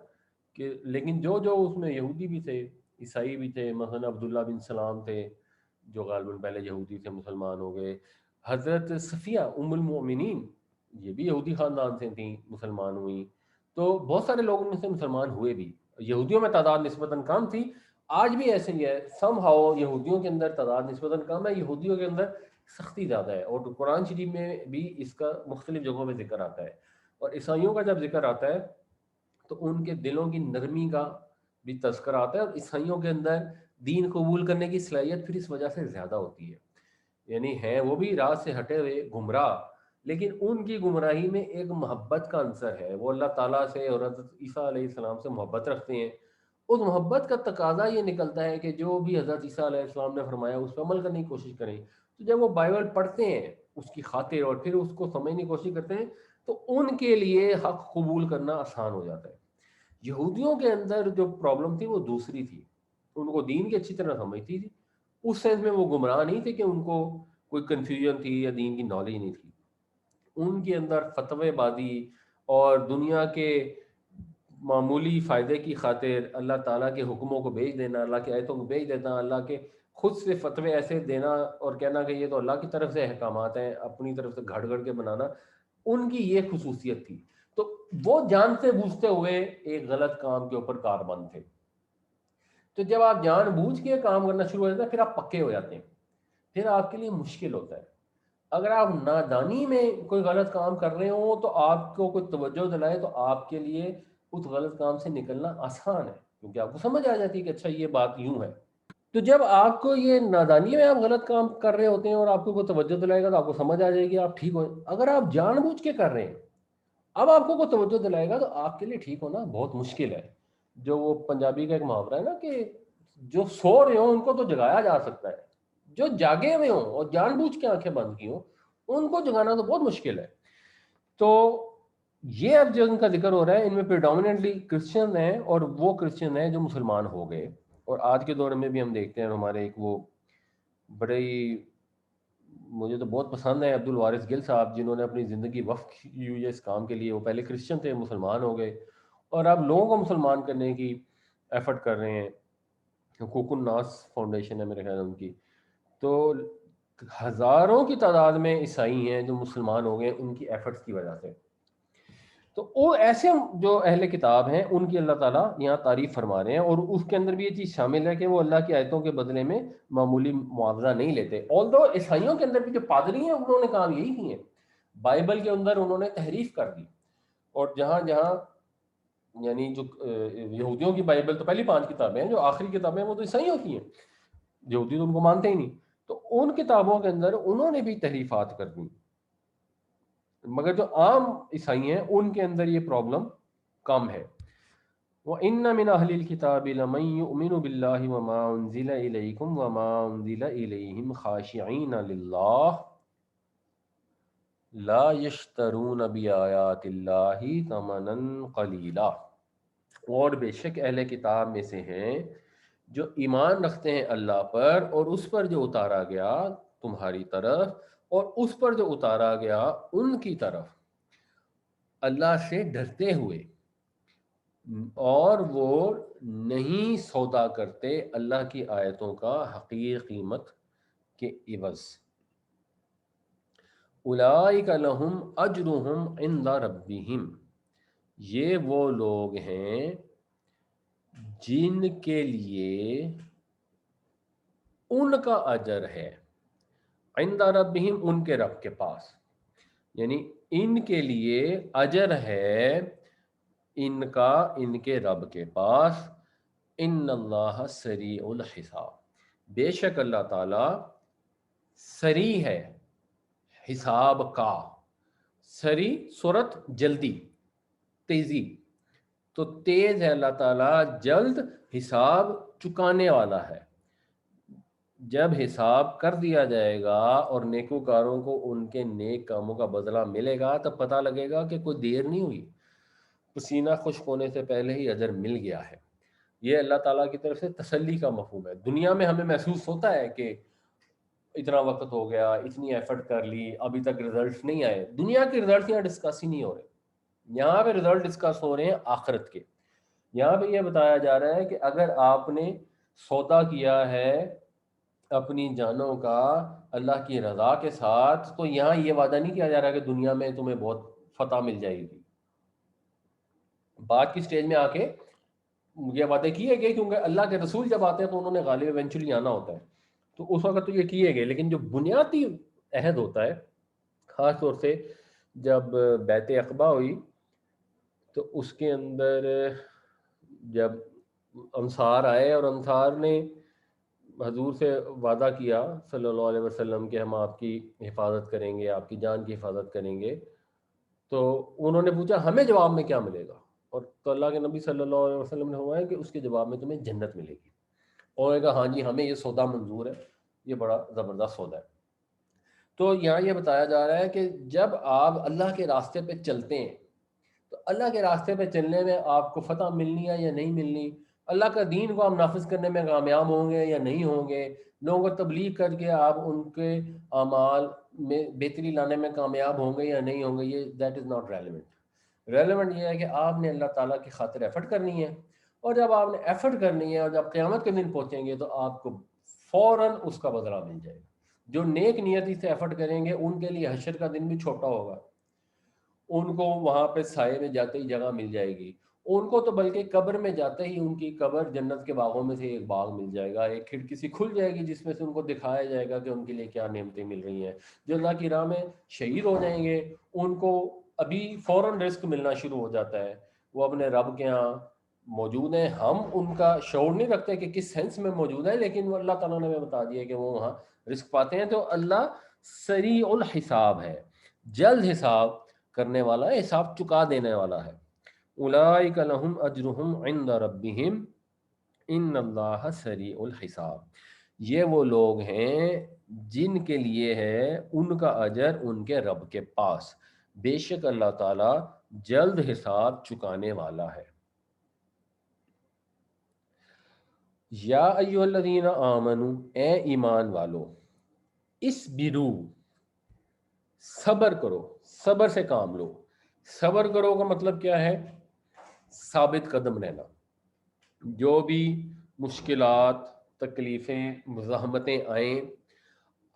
A: کہ لیکن جو اس میں یہودی بھی تھے، عیسائی بھی تھے، مثلا عبداللہ بن سلام تھے جو غالباً پہلے یہودی تھے مسلمان ہو گئے، حضرت صفیہ ام المؤمنین یہ بھی یہودی خاندان سے تھیں مسلمان ہوئیں، تو بہت سارے لوگ ان میں سے مسلمان ہوئے بھی۔ یہودیوں میں تعداد نسبتاً کم تھی، آج بھی ایسے ہی ہے، سم ہاؤ یہودیوں کے اندر تعداد نسبتاً کم ہے، یہودیوں کے اندر سختی زیادہ ہے، اور قرآن شریف میں بھی اس کا مختلف جگہوں پہ ذکر آتا ہے، اور عیسائیوں کا جب ذکر آتا ہے تو ان کے دلوں کی نرمی کا بھی تذکر آتا ہے، اور عیسائیوں کے اندر دین قبول کرنے کی صلاحیت پھر اس وجہ سے زیادہ ہوتی ہے، یعنی ہیں وہ بھی راہ سے ہٹے ہوئے گمراہ، لیکن ان کی گمراہی میں ایک محبت کا عنصر ہے، وہ اللہ تعالیٰ سے اور حضرت عیسیٰ علیہ السلام سے محبت رکھتے ہیں، اس محبت کا تقاضا یہ نکلتا ہے کہ جو بھی حضرت عیسیٰ علیہ السلام نے فرمایا اس پہ عمل کرنے کی کوشش کریں، تو جب وہ بائبل پڑھتے ہیں اس کی خاطر اور پھر اس کو سمجھنے کی کوشش کرتے ہیں تو ان کے لیے حق قبول کرنا آسان ہو جاتا ہے۔ یہودیوں کے اندر جو پرابلم تھی وہ دوسری تھی، ان کو دین کی اچھی طرح سمجھتی تھی، اس سینس میں وہ گمراہ نہیں تھے کہ ان کو کوئی کنفیوژن تھی یا دین کی نالج نہیں تھی، ان کے اندر فتوی بازی اور دنیا کے معمولی فائدے کی خاطر اللہ تعالیٰ کے حکموں کو بھیج دینا، اللہ کی آیتوں کو بھیج دینا، اللہ کے خود سے فتوے ایسے دینا اور کہنا کہ یہ تو اللہ کی طرف سے احکامات ہیں، اپنی طرف سے گھڑ گھڑ کے بنانا، ان کی یہ خصوصیت تھی، تو وہ جانتے بوجھتے ہوئے ایک غلط کام کے اوپر کاربند تھے۔ تو جب آپ جان بوجھ کے کام کرنا شروع ہو جاتے ہیں پھر آپ پکے ہو جاتے ہیں، پھر آپ کے لیے مشکل ہوتا ہے۔ اگر آپ نادانی میں کوئی غلط کام کر رہے ہوں تو آپ کو کوئی توجہ دلائے تو آپ کے لیے اس غلط کام سے نکلنا آسان ہے، کیونکہ آپ کو سمجھ آ جاتی ہے کہ اچھا یہ بات یوں ہے۔ تو جب آپ کو یہ نادانی میں آپ غلط کام کر رہے ہوتے ہیں اور آپ کو کوئی توجہ دلائے گا تو آپ کو سمجھ آ جائے گی، آپ ٹھیک ہو۔ اگر آپ جان بوجھ کے کر رہے ہیں، اب آپ کو کوئی توجہ دلائے گا تو آپ کے لیے ٹھیک ہونا بہت مشکل ہے۔ جو وہ پنجابی کا ایک محاورہ ہے نا کہ جو سو رہے ہوں ان کو تو جگایا جا سکتا ہے، جو جاگے ہوئے ہوں اور جان بوجھ کے آنکھیں بند کی ہوں ان کو جگانا تو بہت مشکل ہے۔ تو یہ اب جو ان کا ذکر ہو رہا ہے ان میں پریڈومیننٹلی کرسچن ہیں، اور وہ کرسچن ہیں جو مسلمان ہو گئے، اور آج کے دور میں بھی ہم دیکھتے ہیں ہمارے ایک وہ بڑے ہی مجھے تو بہت پسند ہے عبد الوارث گل صاحب، جنہوں نے اپنی زندگی وقف کی ہوئی ہے اس کام کے لیے، وہ پہلے کرسچن تھے مسلمان ہو گئے اور اب لوگوں کو مسلمان کرنے کی ایفرٹ کر رہے ہیں، حقوق الناس فاؤنڈیشن ہے میرے خیال ان کی۔ تو ہزاروں کی تعداد میں عیسائی ہیں جو مسلمان ہو گئے ان کی ایفرٹس کی وجہ سے. تو وہ ایسے جو اہل کتاب ہیں ان کی اللہ تعالیٰ یہاں تعریف فرما رہے ہیں، اور اس کے اندر بھی یہ چیز شامل ہے کہ وہ اللہ کی آیتوں کے بدلے میں معمولی معاوضہ نہیں لیتے. آلدو عیسائیوں کے اندر بھی جو پادری ہیں انہوں نے کام یہی کیے ہیں، بائبل کے اندر انہوں نے تحریف کر دی، اور جہاں جہاں یعنی جو یہودیوں کی بائبل تو پہلی 5 کتابیں ہیں، جو آخری کتابیں وہ تو عیسائیوں کی ہیں، یہودی تو ان کو مانتے ہی نہیں، تو ان کتابوں کے اندر انہوں نے بھی تحریفات کر دی. مگر جو عام عیسائی ہیں ان کے اندر یہ پرابلم کم ہے. وَإِنَّ مِنْ أَهْلِ الْكِتَابِ لَمَنْ يُؤْمِنُ بِاللَّهِ وَمَا أُنزِلَ إِلَيْكُمْ وَمَا أُنزِلَ إِلَيْهِمْ خَاشِعِينَ لِلَّهِ لَا يَشْتَرُونَ بِآيَاتِ اللَّهِ ثَمَنًا قَلِيلًا. اور بے شک اہل کتاب میں سے ہیں جو ایمان رکھتے ہیں اللہ پر اور اس پر جو اتارا گیا تمہاری طرف اور اس پر جو اتارا گیا ان کی طرف، اللہ سے ڈرتے ہوئے، اور وہ نہیں سودا کرتے اللہ کی آیتوں کا حقیر قیمت کے عوض. اولئک لہم اجرہم عند ربہم، یہ وہ لوگ ہیں جن کے لیے ان کا اجر ہے، عند ربہم ان کے رب کے پاس، یعنی ان کے لیے اجر ہے ان کا ان کے رب کے پاس. ان اللہ سریع الحساب، بے شک اللہ تعالی سریع ہے حساب کا. سریع صورت جلدی، تیزی، تو تیز ہے اللہ تعالیٰ، جلد حساب چکانے والا ہے. جب حساب کر دیا جائے گا اور نیکوکاروں کو ان کے نیک کاموں کا بدلہ ملے گا تب پتہ لگے گا کہ کوئی دیر نہیں ہوئی، پسینہ خشک ہونے سے پہلے ہی اجر مل گیا ہے. یہ اللہ تعالیٰ کی طرف سے تسلی کا مفہوم ہے. دنیا میں ہمیں محسوس ہوتا ہے کہ اتنا وقت ہو گیا، اتنی ایفرٹ کر لی، ابھی تک ریزلٹس نہیں آئے. دنیا کے ریزلٹس یہاں ڈسکس ہی نہیں ہو رہے، یہاں پہ ریزلٹ ڈسکس ہو رہے ہیں آخرت کے. یہاں پہ یہ بتایا جا رہا ہے کہ اگر آپ نے سودا کیا ہے اپنی جانوں کا اللہ کی رضا کے ساتھ، تو یہاں یہ وعدہ نہیں کیا جا رہا کہ دنیا میں تمہیں بہت فتح مل جائے گی. بعد کی سٹیج میں آ کے یہ وعدے کیے گئے، کیونکہ اللہ کے رسول جب آتے ہیں تو انہوں نے غالب ایونچولی آنا ہوتا ہے، تو اس وقت تو یہ کیے گئے. لیکن جو بنیادی عہد ہوتا ہے، خاص طور سے جب بیعت عقبہ ہوئی تو اس کے اندر جب انصار آئے اور انصار نے حضور سے وعدہ کیا صلی اللہ علیہ وسلم کہ ہم آپ کی حفاظت کریں گے، آپ کی جان کی حفاظت کریں گے، تو انہوں نے پوچھا ہمیں جواب میں کیا ملے گا، اور تو اللہ کے نبی صلی اللہ علیہ وسلم نے فرمایا کہ اس کے جواب میں تمہیں جنت ملے گی. اور کہا ہاں جی ہمیں یہ سودا منظور ہے، یہ بڑا زبردست سودا ہے. تو یہاں یہ بتایا جا رہا ہے کہ جب آپ اللہ کے راستے پہ چلتے ہیں تو اللہ کے راستے پہ چلنے میں آپ کو فتح ملنی ہے یا نہیں ملنی، اللہ کا دین کو آپ نافذ کرنے میں کامیاب ہوں گے یا نہیں ہوں گے، لوگوں کو تبلیغ کر کے آپ ان کے اعمال میں بہتری لانے میں کامیاب ہوں گے یا نہیں ہوں گے، یہ that is not relevant. Relevant یہ ہے کہ آپ نے اللہ تعالیٰ کی خاطر ایفرٹ کرنی ہے، اور جب آپ نے ایفرٹ کرنی ہے اور جب قیامت کے دن پہنچیں گے تو آپ کو فوراً اس کا بدلہ مل جائے گا. جو نیک نیتی سے ایفرٹ کریں گے ان کے لیے حشر کا دن بھی چھوٹا ہوگا، ان کو وہاں پہ سائے میں جاتے ہی جگہ مل جائے گی. ان کو تو بلکہ قبر میں جاتے ہی ان کی قبر جنت کے باغوں میں سے ایک باغ مل جائے گا، ایک کھڑکی سی کھل جائے گی جس میں سے ان کو دکھایا جائے گا کہ ان کے لیے کیا نعمتیں مل رہی ہیں. جو اللہ کی راہ میں شہید ہو جائیں گے ان کو ابھی فوراً رزق ملنا شروع ہو جاتا ہے، وہ اپنے رب کے ہاں موجود ہیں. ہم ان کا شعور نہیں رکھتے کہ کس سینس میں موجود ہے، لیکن وہ اللہ تعالیٰ نے ہمیں بتا دیا کہ وہ وہاں رزق پاتے ہیں. تو اللہ سریع الحساب ہے، جلد حساب کرنے والا ہے، حساب چکا دینے والا ہے. اولئک لہم اجرہم عند ربہم ان اللہ سریع الحساب، یہ وہ لوگ ہیں جن کے لیے ہے ان کا اجر ان کے رب کے پاس، بے شک اللہ تعالی جلد حساب چکانے والا ہے. یا ایھا الذین آمنوا، اے ایمان والو، اسبرو، صبر کرو، صبر سے کام لو. صبر کرو کا مطلب کیا ہے؟ ثابت قدم رہنا. جو بھی مشکلات، تکلیفیں، مزاحمتیں آئیں،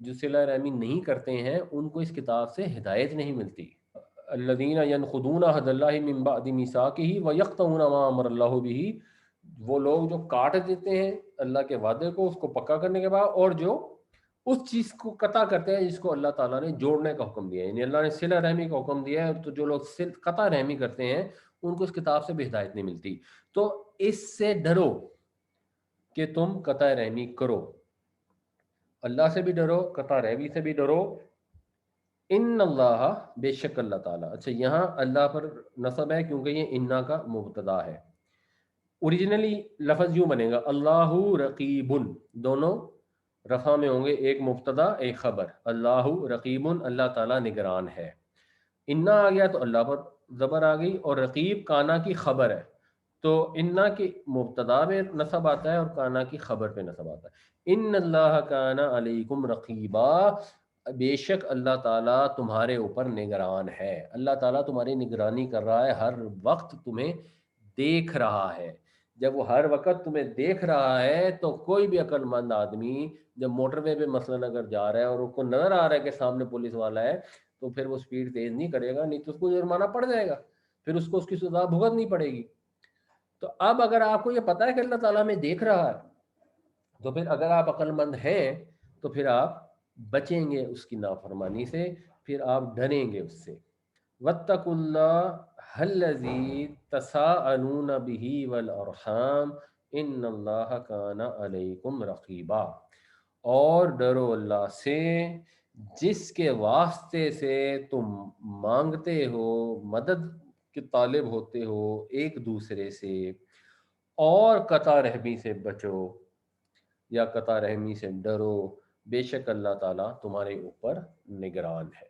A: جو صلہ رحمی نہیں کرتے ہیں ان کو اس کتاب سے ہدایت نہیں ملتی۔ الذین ینقضون عہد اللہ من بعد میثاقہ ویقطعون ما امر اللہ بہ، وہ لوگ جو کاٹ دیتے ہیں اللہ کے وعدے کو اس کو پکا کرنے کے بعد، اور جو اس چیز کو قطع کرتے ہیں جس کو اللہ تعالیٰ نے جوڑنے کا حکم دیا ہے، یعنی اللہ نے صلہ رحمی کا حکم دیا ہے، تو جو لوگ قطع رحمی کرتے ہیں ان کو اس کتاب سے بھی ہدایت نہیں ملتی۔ تو اس سے ڈرو کہ تم قطع رحمی کرو، اللہ سے بھی ڈرو، قطع رحمی سے بھی ڈرو۔ ان اللہ، بے شک اللہ تعالیٰ، اچھا یہاں اللہ پر نصب ہے کیونکہ یہ انا کا مبتدا ہے۔ اوریجنلی لفظ یوں بنے گا اللہ رقیب، دونوں رفع میں ہوں گے، ایک مبتدا ایک خبر، اللہ رقیب، اللہ تعالیٰ نگران ہے۔ انا آ گیا تو اللہ پر زبر آ گئی، اور رقیب کانا کی خبر ہے، تو انا کی مبتدا پہ نصب آتا ہے اور کانا کی خبر پہ نصب آتا ہے۔ ان اللہ کانا علیکم رقیبا، بے شک اللہ تعالیٰ تمہارے اوپر نگران ہے، اللہ تعالیٰ تمہاری نگرانی کر رہا ہے، ہر وقت تمہیں دیکھ رہا ہے۔ جب وہ ہر وقت تمہیں دیکھ رہا ہے تو کوئی بھی عقل مند آدمی جب موٹر وے پہ مثلاً اگر جا رہا ہے اور اس کو نظر آ رہا ہے کہ سامنے پولیس والا ہے، تو پھر وہ سپیڈ تیز نہیں کرے گا، نہیں تو اس کو جرمانہ پڑ جائے گا، پھر اس کو اس کی سزا بھگتنی پڑے گی۔ تو اب اگر آپ کو یہ پتا ہے کہ اللہ تعالیٰ ہمیں دیکھ رہا ہے، تو پھر اگر آپ عقل مند ہیں تو پھر آپ بچیں گے اس کی نافرمانی سے، پھر آپ ڈریں گے اس سے۔ واتقوا اللہ الذی تساءلون به والارحام ان اللہ کان علیکم رقیبا، اور ڈرو اللہ سے جس کے واسطے سے تم مانگتے ہو، مدد کے طالب ہوتے ہو ایک دوسرے سے، اور قطع رحمی سے بچو یا قطع رحمی سے ڈرو، بے شک اللہ تعالیٰ تمہارے اوپر نگران ہے۔